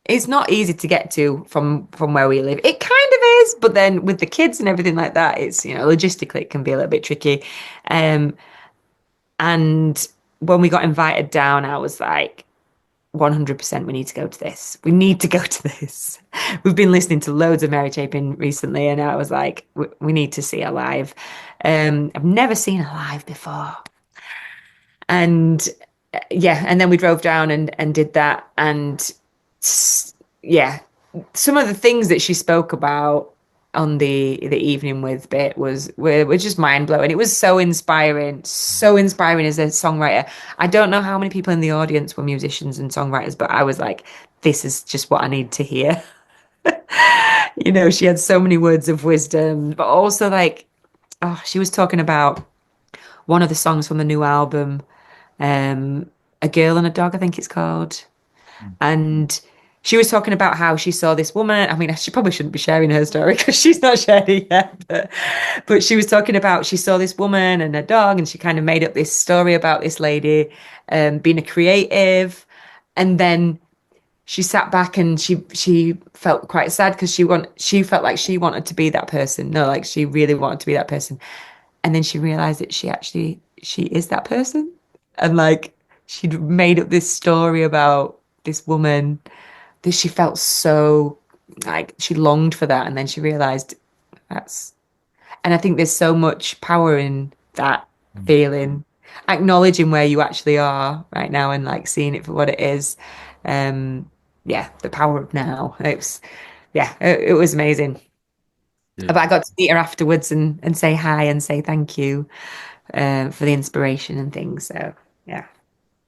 is not easy to get to from where we live. It kind of is, but then with the kids and everything like that, it's logistically it can be a little bit tricky. Um, and when we got invited down, I was like, 100% we need to go to this. We need to go to this. We've been listening to loads of Mary Chapin recently, and I was like, we need to see her live. I've never seen her live before. And yeah, and then we drove down and did that. And yeah, some of the things that she spoke about on the evening with bit were just mind blowing. It was so inspiring as a songwriter. I don't know how many people in the audience were musicians and songwriters, but I was like, this is just what I need to hear. She had so many words of wisdom, but also like, oh, she was talking about one of the songs from the new album, um, A Girl and a Dog, I think it's called. And she was talking about how she saw this woman. I mean, she probably shouldn't be sharing her story because she's not shared it yet. But she was talking about she saw this woman and a dog, and she kind of made up this story about this lady being a creative. And then she sat back and she felt quite sad because she felt like she wanted to be that person. No, like she really wanted to be that person. And then she realized that she is that person. And like she'd made up this story about this woman that she felt so like she longed for that. And then she realized that's, and I think there's so much power in that feeling, acknowledging where you actually are right now and like seeing it for what it is. Yeah, the power of now. It was amazing. Yeah. But I got to meet her afterwards and say hi and say thank you for the inspiration and things. So yeah.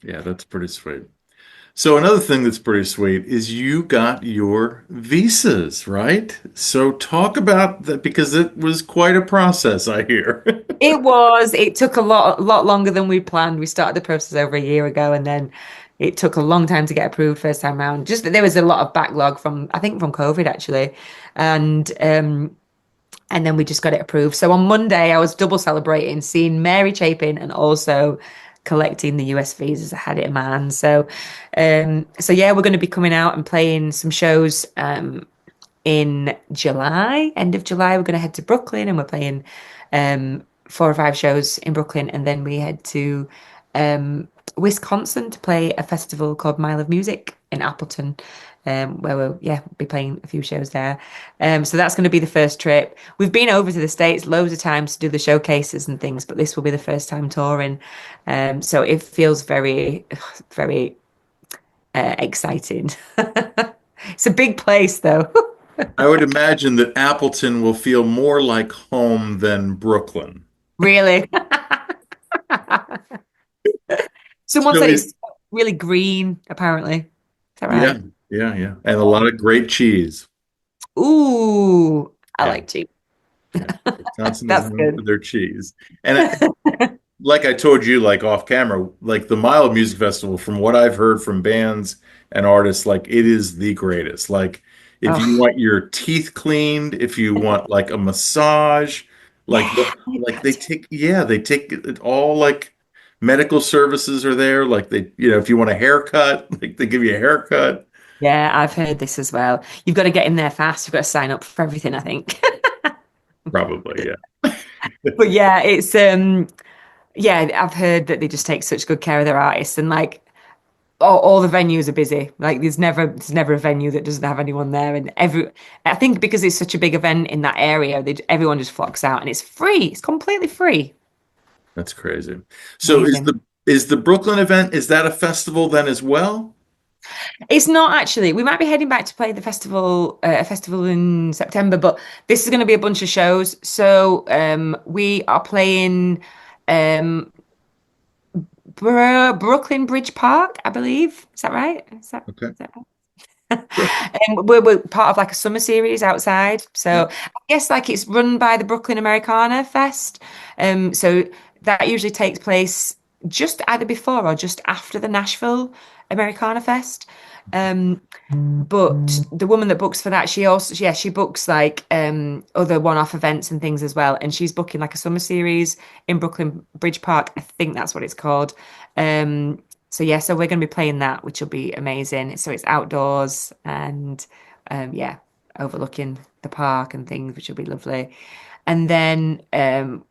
Yeah, that's pretty sweet. So another thing that's pretty sweet is you got your visas, right? So talk about that because it was quite a process, I hear. It took a lot longer than we planned. We started the process over a year ago, and then it took a long time to get approved first time round. Just that there was a lot of backlog from, I think, from COVID actually. And then we just got it approved. So on Monday, I was double celebrating, seeing Mary Chapin and also collecting the US visas. I had it in my hand. So yeah, we're going to be coming out and playing some shows in July, end of July. We're going to head to Brooklyn and we're playing 4 or 5 shows in Brooklyn, and then we head to Wisconsin to play a festival called Mile of Music in Appleton, where we'll be playing a few shows there. So that's going to be the first trip. We've been over to the States loads of times to do the showcases and things, but this will be the first time touring. So it feels very, very exciting. It's a big place though. I would imagine that Appleton will feel more like home than Brooklyn. Really. Someone So said it, it's really green, apparently. Is that yeah, right? yeah, yeah. And a lot of great cheese. Ooh, I Yeah, like cheese. yeah. Wisconsin is That's known for good. their cheese. And like I told you, like off camera, like the Mile of Music Festival, from what I've heard from bands and artists, like it is the greatest. Like if you Oh, want your teeth cleaned, if you want like a massage, like yeah, like like that they too. take yeah, they take it all like medical services are there. Like they, if you want a haircut, like they give you a haircut. Yeah, I've heard this as well. You've got to get in there fast. You've got to sign up for everything, I think. Probably, yeah. But yeah, it's yeah, I've heard that they just take such good care of their artists, and like all the venues are busy. Like there's never a venue that doesn't have anyone there, and I think because it's such a big event in that area, everyone just flocks out, and it's free. It's completely free. That's crazy. So Amazing. is the Brooklyn event, is that a festival then as well? It's not actually. We might be heading back to play a festival in September, but this is going to be a bunch of shows. So we are playing um, Brooklyn Bridge Park, I believe. Is that right? Okay. Is that right? Sure. We're part of like a summer series outside. Yeah. So I guess like it's run by the Brooklyn Americana Fest. So that usually takes place just either before or just after the Nashville Americana Fest. Um, but the woman that books for that, she also, yeah, she books like other one-off events and things as well. And she's booking like a summer series in Brooklyn Bridge Park. I think that's what it's called. So yeah, so we're going to be playing that, which will be amazing. So it's outdoors and yeah, overlooking the park and things, which will be lovely. And then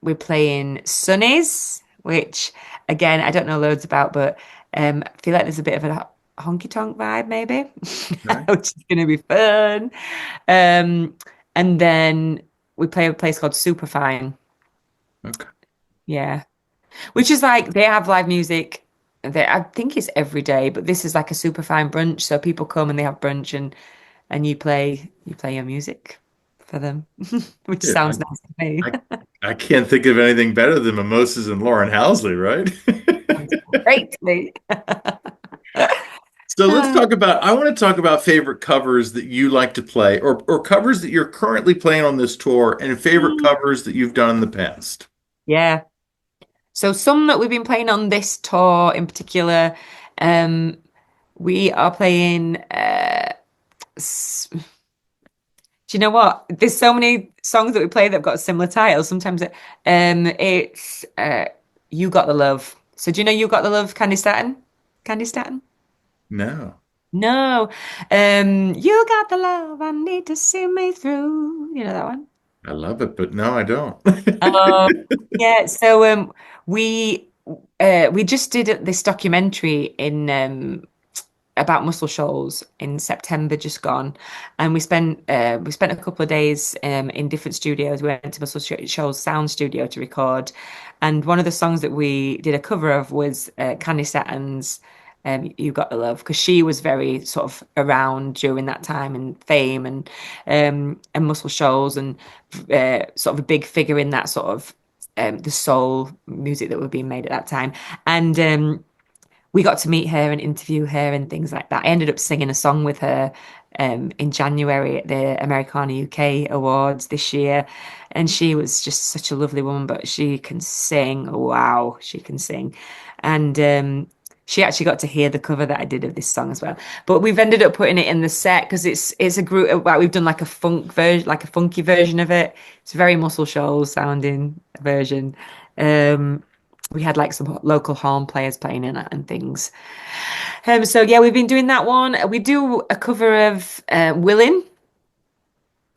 we're playing Sunnies, which again I don't know loads about, but I feel like there's a bit of a honky tonk vibe maybe, Okay. which is going to be fun. Um, and then we play a place called Superfine. Okay. Yeah, which is like they have live music. I think it's every day, but this is like a super fine brunch. So people come and they have brunch and you play your music for them, which Yeah, sounds nice to me. I I can't think of anything better than mimosas and Lauren Housley, right? Sounds great to me. So let's talk about, I want to talk about favorite covers that you like to play or covers that you're currently playing on this tour and favorite covers that you've done in the past. Yeah. So some that we've been playing on this tour in particular, um, we are playing. Do you know what? There's so many songs that we play that have got similar titles. Sometimes it's You Got the Love. So do you know You Got the Love, Candy Staton? Candy Staton? No, No. You got the love, I need to see me through. You know that one? I love it, but no, I don't. Oh, yeah. So we just did this documentary in about Muscle Shoals in September just gone, and we spent a couple of days in different studios. We went to Shoals Sound Studio to record, and one of the songs that we did a cover of was Candy Satin's "You Got the Love" because she was very sort of around during that time and fame and Muscle Shoals and sort of a big figure in that sort of the soul music that were being made at that time, and we got to meet her and interview her and things like that. I ended up singing a song with her in January at the Americana UK Awards this year. And she was just such a lovely woman, but she can sing. Wow, she can sing. And she actually got to hear the cover that I did of this song as well. But we've ended up putting it in the set because it's a group like we've done like a funk version, like a funky version of it. It's a very Muscle Shoals sounding version. Um, we had like some local horn players playing in it and things. So yeah, we've been doing that one. We do a cover of Willin',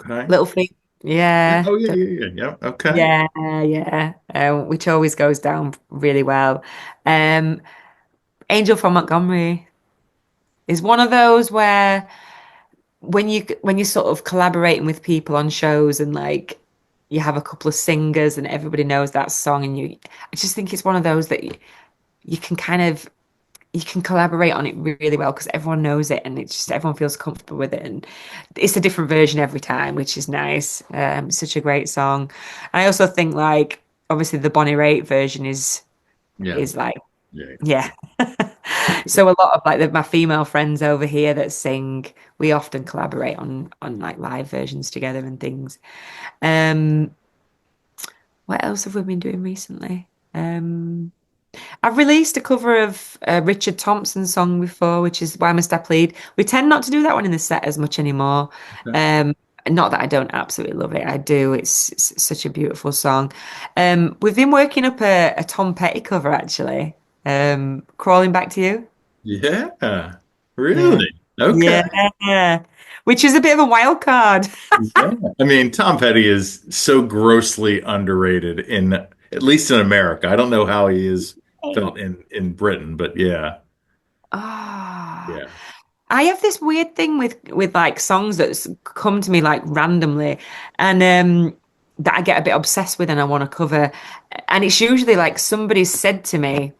Okay. Little Feat. Yeah. Yeah, Oh, yeah, yeah, yeah. Yeah. Okay. yeah, yeah. Which always goes down really well. Um, Angel from Montgomery is one of those where when you're sort of collaborating with people on shows and like you have a couple of singers and everybody knows that song and I just think it's one of those that you can kind of you can collaborate on it really well because everyone knows it and it's just everyone feels comfortable with it and it's a different version every time, which is nice. It's such a great song. I also think like obviously the Bonnie Raitt version Yeah. is like Yeah. yeah. So a lot of like my female friends over here that sing, we often collaborate on like live versions together and things. Um, what else have we been doing recently? I've released a cover of Richard Thompson's song before, which is Why Must I Plead. We tend not to do that one in the set as much anymore. Okay. Um, not that I don't absolutely love it. I do. It's such a beautiful song. We've been working up a Tom Petty cover actually. Crawling Back to You. Yeah. Yeah. Really? Okay. Yeah. Which is a bit of a wild card. Yeah. I mean, Tom Petty is so grossly underrated in, at least in America. I don't know how he is felt in Britain, but yeah. Ah. Yeah. I have this weird thing with like songs that's come to me like randomly and that I get a bit obsessed with and I want to cover. And it's usually like somebody said to me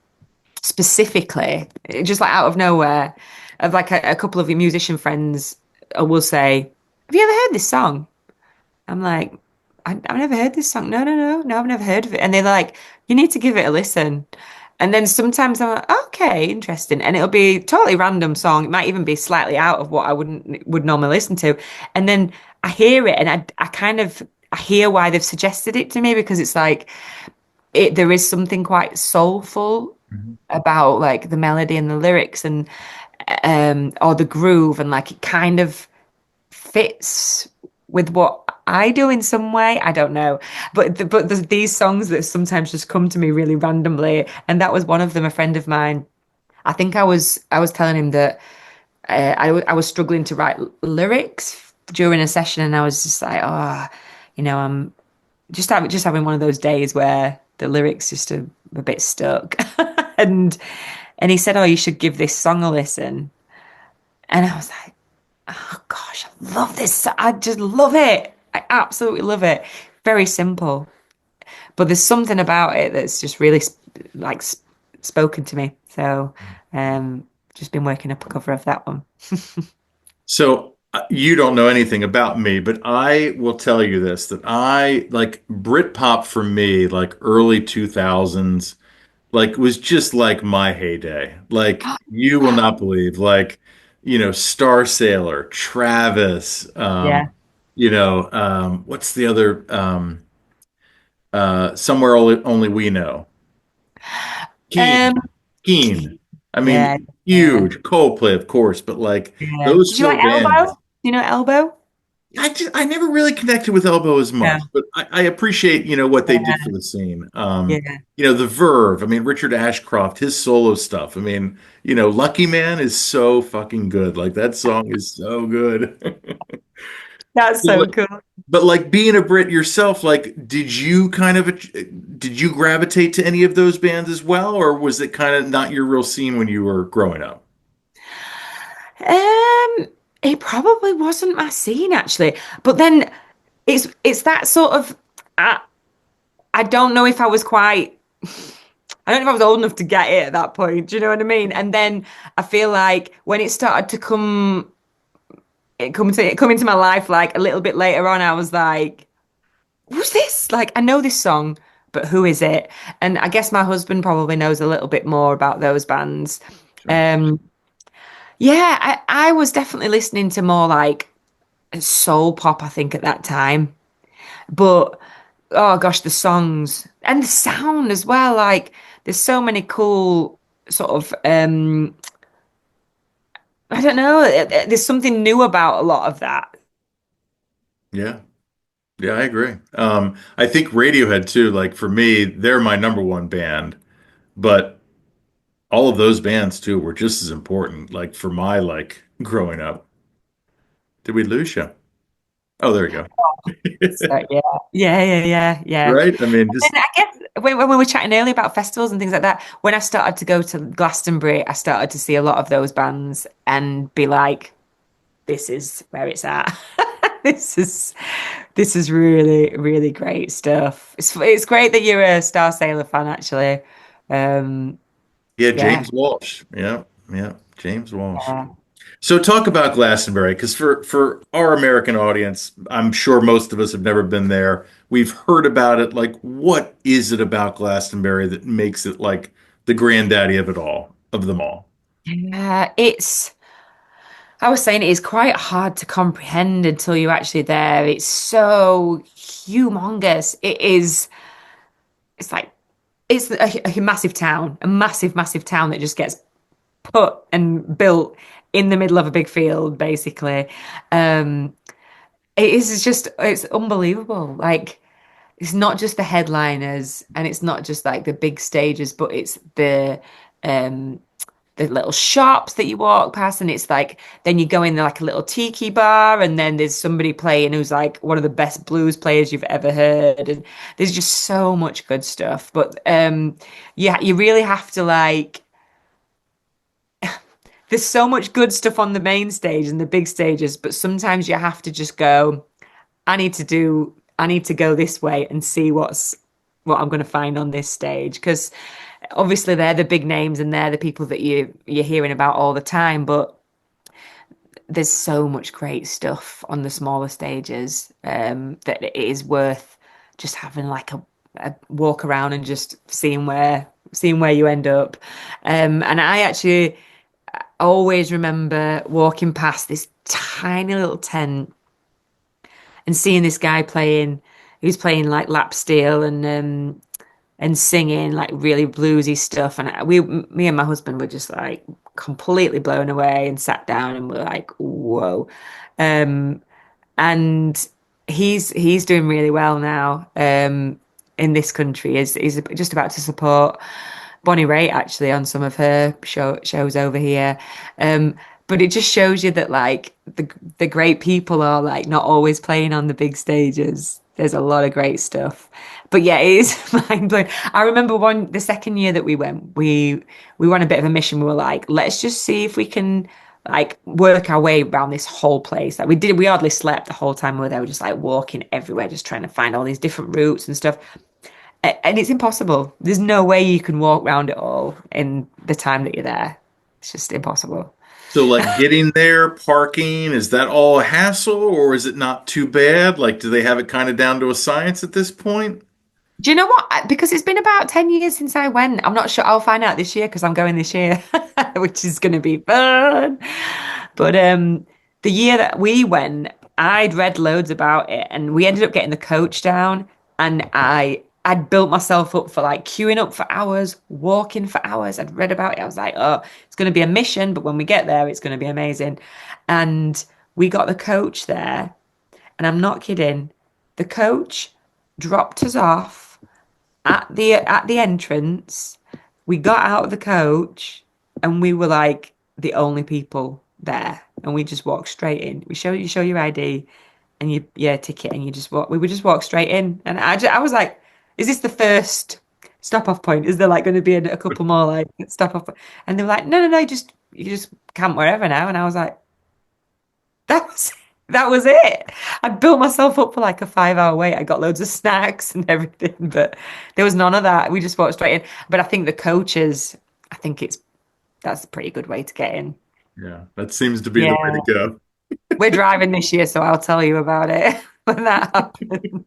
specifically, just like out of nowhere, of like a couple of your musician friends will say, "Have you ever heard this song?" I'm like, I've never heard this song. No, I've never heard of it. And they're like, you need to give it a listen. And then sometimes I'm like, okay, interesting. And it'll be a totally random song. It might even be slightly out of what I would normally listen to. And then I hear it and I kind of I hear why they've suggested it to me because it's like there is something quite soulful Mhm. about like the melody and the lyrics and or the groove and like it kind of fits with what I do in some way. I don't know, but there's these songs that sometimes just come to me really randomly, and that was one of them. A friend of mine, I was telling him that I was struggling to write lyrics during a session, and I was just like, oh, I'm just having one of those days where the lyrics just are a bit stuck, and he said, oh, you should give this song a listen, and I was like. Oh gosh, I love this. I just love it. I absolutely love it. Very simple, but there's something about it that's just really like spoken to me. So, just been working up a cover of that one. So you don't know anything about me, but I will tell you this, that I like Britpop for me, like early 2000s, like was just like my heyday. Like you will not believe, like, Star Sailor, Travis, Yeah. what's the other Somewhere Only We Know. Um. Keen. Keen. I Yeah. mean, Yeah. huge. Coldplay, of course, but like Yeah. those Did you like four bands. Elbow? Do you know Elbow? I never really connected with Elbow as Yeah. much, but I appreciate, what they did for the scene. Yeah. The Verve, I mean, Richard Ashcroft, his solo stuff. I mean, Lucky Man is so fucking good. Like that song is so good. That's So, so like, cool. but like being a Brit yourself, like, did you gravitate to any of those bands as well, or was it kind of not your real scene when you were growing up? Um, it probably wasn't my scene actually, but then it's that sort of. I don't know if I was quite. I don't know if I was old enough to get it at that point. Do you know what I mean? And then I feel like when it started to come into my life like a little bit later on, I was like, "Who's this? Like, I know this song, but who is it?" And I guess my husband probably knows a little bit more about those bands. Sure. Um, yeah, I was definitely listening to more like soul pop, I think, at that time. But oh gosh, the songs and the sound as well. Like there's so many cool sort of I don't know, there's something new about a lot of that. Yeah. Yeah, I agree. I think Radiohead too, like for me, they're my number one band, but all of those bands too were just as important, like for my like growing up. Did we lose you? Oh, there we go. So yeah. Yeah. Right? I mean, And just I guess when we were chatting earlier about festivals and things like that, when I started to go to Glastonbury, I started to see a lot of those bands and be like, this is where it's at. This is this is really, really great stuff. It's great that you're a Star Sailor fan, actually. Um, yeah, yeah, James Walsh. Yeah, yeah, James Walsh. yeah. So talk about Glastonbury, because for our American audience, I'm sure most of us have never been there. We've heard about it. Like, what is it about Glastonbury that makes it like the granddaddy of it all, of them all? Yeah, I was saying it is quite hard to comprehend until you're actually there. It's so humongous. It's like, it's a massive town, a massive, massive town that just gets put and built in the middle of a big field, basically. Um, it's unbelievable. Like, it's not just the headliners and it's not just like the big stages, but it's um the little shops that you walk past and it's like then you go in there like a little tiki bar and then there's somebody playing who's like one of the best blues players you've ever heard and there's just so much good stuff. But yeah, you really have to like there's so much good stuff on the main stage and the big stages, but sometimes you have to just go, I need to go this way and see what I'm going to find on this stage. Because obviously they're the big names and they're the people that you're hearing about all the time, but there's so much great stuff on the smaller stages that it is worth just having like a walk around and just seeing where you end up. And I actually always remember walking past this tiny little tent and seeing this guy playing. He was playing like lap steel and singing like really bluesy stuff. And me and my husband were just like completely blown away and sat down and were like, whoa. Um, and he's doing really well now in this country. He's just about to support Bonnie Raitt actually on some of her shows over here. But it just shows you that like the great people are like not always playing on the big stages. There's a lot of great stuff. But yeah, it is mind blowing. I remember the second year that we went, we were on a bit of a mission. We were like, let's just see if we can like work our way around this whole place. Like we hardly slept the whole time we were there. We were just like walking everywhere, just trying to find all these different routes and stuff. And it's impossible. There's no way you can walk around it all in the time that you're there. It's just impossible. So, like getting there, parking, is that all a hassle or is it not too bad? Like, do they have it kind of down to a science at this point? Do you know what? Because it's been about 10 years since I went. I'm not sure. I'll find out this year because I'm going this year, which is going to be fun. But the year that we went, I'd read loads about it and we ended up getting the coach down and I'd built myself up for like queuing up for hours, walking for hours. I'd read about it. I was like, oh, it's going to be a mission, but when we get there, it's going to be amazing. And we got the coach there, and I'm not kidding. The coach dropped us off at the entrance. We got out of the coach and we were like the only people there. And we just walked straight in. You show your ID and your ticket and you just walk. We would just walk straight in. And I was like, is this the first stop off point? Is there like going to be a couple more like stop off? And they were like, no, you just camp wherever now. And I was like, that was that was it. I built myself up for like a 5 hour wait. I got loads of snacks and everything, but there was none of that. We just walked straight in. But I think the coaches, I think that's a pretty good way to get in. Yeah, that seems to be the way Yeah. to go. We're driving this year, so I'll tell you about it when that happens.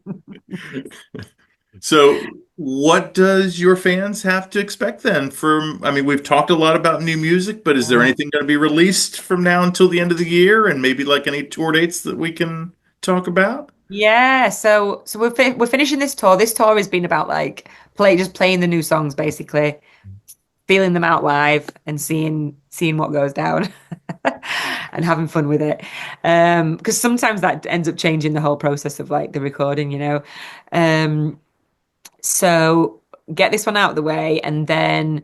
So, what does your fans have to expect then from, I mean, we've talked a lot about new music, but is there anything going to be released from now until the end of the year and maybe like any tour dates that we can talk about? Yeah, so we're finishing this tour. This tour has been about like playing the new songs basically, feeling them out live and seeing what goes down and having fun with it. Because sometimes that ends up changing the whole process of like the recording, you know. Um, so get this one out of the way, and then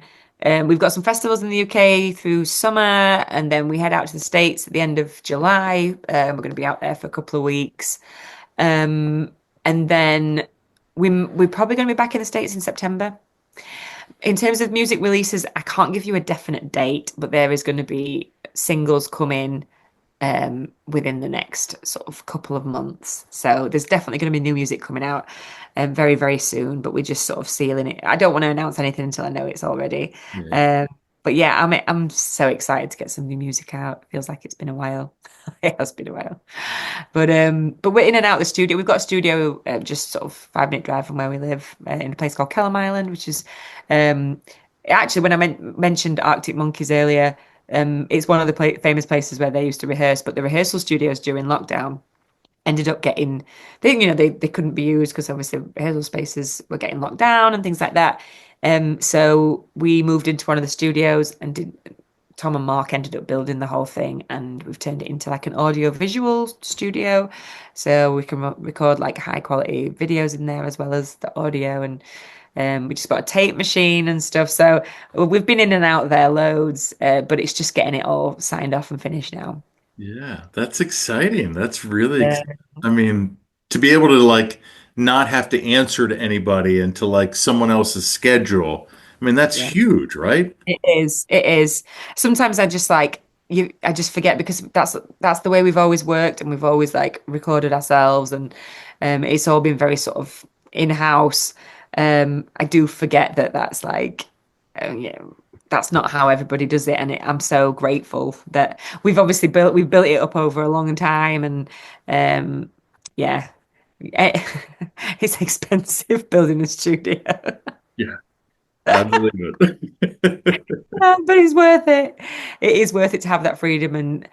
we've got some festivals in the UK through summer, and then we head out to the States at the end of July. We're going to be out there for a couple of weeks. And then we're probably going to be back in the States in September. In terms of music releases, I can't give you a definite date, but there is going to be singles coming within the next sort of couple of months. So there's definitely going to be new music coming out very, very soon, but we're just sort of sealing it. I don't want to announce anything until I know it's all ready. Yeah. But yeah, I'm so excited to get some new music out. Feels like it's been a while. It has been a while. But we're in and out of the studio. We've got a studio just sort of 5 minute drive from where we live in a place called Kellam Island, which is actually when I mentioned Arctic Monkeys earlier, it's one of the famous places where they used to rehearse. But the rehearsal studios during lockdown ended up getting they couldn't be used because obviously rehearsal spaces were getting locked down and things like that. So we moved into one of the studios and Tom and Mark ended up building the whole thing, and we've turned it into like an audio visual studio, so we can record like high quality videos in there as well as the audio. And we just got a tape machine and stuff. So we've been in and out there loads, but it's just getting it all signed off and finished now. Yeah, that's exciting. That's really Yeah. exciting. I mean, to be able to like not have to answer to anybody and to like someone else's schedule. I mean, that's Yeah. huge, right? It is. It is. Sometimes I just like I just forget because that's the way we've always worked and we've always like recorded ourselves and it's all been very sort of in-house. I do forget that that's like yeah, that's not how everybody does it, and I'm so grateful that we've built it up over a long time, and yeah, Eh, it's expensive building a studio. Yeah, I believe it. But it's worth it. It is worth it to have that freedom and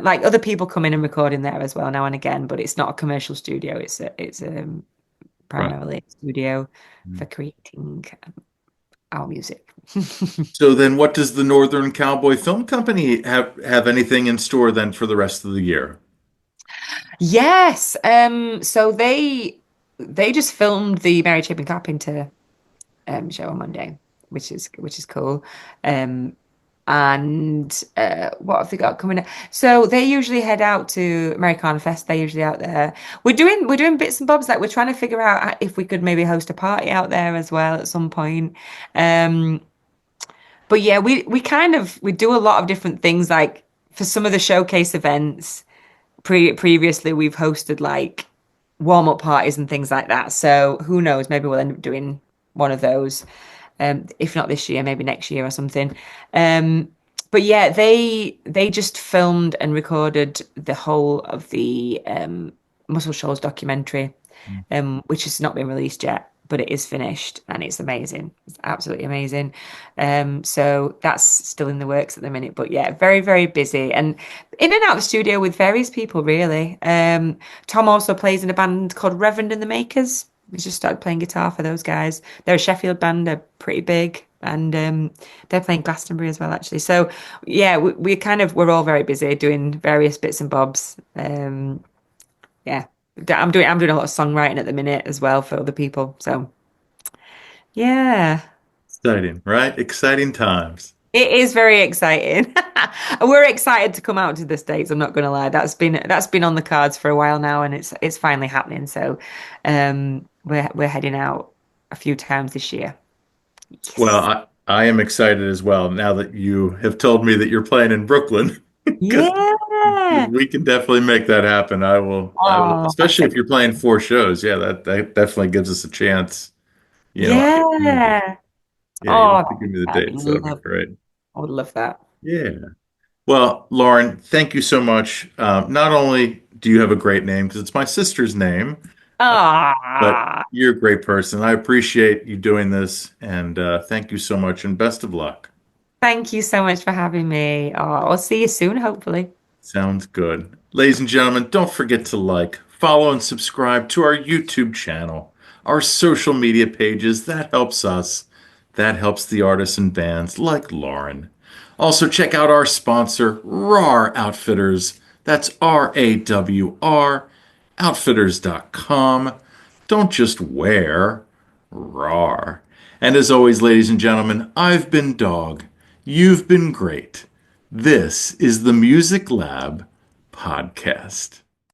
like other people come in and record in there as well now and again, but it's not a commercial studio. It's Right. primarily a studio for creating our music. So then what does the Northern Cowboy Film Company have anything in store then for the rest of the year? Yes. So they just filmed the Mary Chapin Carpenter show on Monday, which is cool. Um, and what have they got coming up? So they usually head out to Americana Fest. They're usually out there. We're doing bits and bobs. Like we're trying to figure out if we could maybe host a party out there as well at some point. Um, but yeah, we do a lot of different things. Like for some of the showcase events, previously we've hosted like warm-up parties and things like that. So who knows? Maybe we'll end up doing one of those. If not this year, maybe next year or something. Um, but yeah, they just filmed and recorded the whole of the Muscle Shoals documentary, which has not been released yet, but it is finished and it's amazing. It's absolutely amazing. So that's still in the works at the minute. But yeah, very, very busy and in and out of the studio with various people, really. Tom also plays in a band called Reverend and the Makers. He's just started playing guitar for those guys. They're a Sheffield band, they're pretty big. And they're playing Glastonbury as well, actually. So yeah, we're all very busy doing various bits and bobs. Yeah, I'm doing a lot of songwriting at the minute as well for other people. So yeah, Exciting, right? Exciting times. it is very exciting. We're excited to come out to the States. I'm not going to lie. That's been on the cards for a while now, and it's finally happening. So we're heading out a few times this year. Well, Yes. I am excited as well now that you have told me that you're playing in Brooklyn because Yeah. we can definitely make that happen. I will, Oh, especially if you're playing four shows. Yeah, that definitely gives us a chance. I get moving. yeah. Yeah, you'll Oh, have to give me the that'd be dates. That'll be lovely. great. I would love that. Yeah. Well, Lauren, thank you so much. Not only do you have a great name, because it's my sister's name, but Ah, you're a great person. I appreciate you doing this, and thank you so much, and best of luck. thank you so much for having me. Oh, I'll see you soon, hopefully. Sounds good. Ladies and gentlemen, don't forget to like, follow, and subscribe to our YouTube channel, our social media pages. That helps us. That helps the artists and bands like Lauren. Also, check out our sponsor, RAR Outfitters. That's RAWR, outfitters.com. Don't just wear, RAR. And as always, ladies and gentlemen, I've been Dog. You've been great. This is the Music Lab podcast.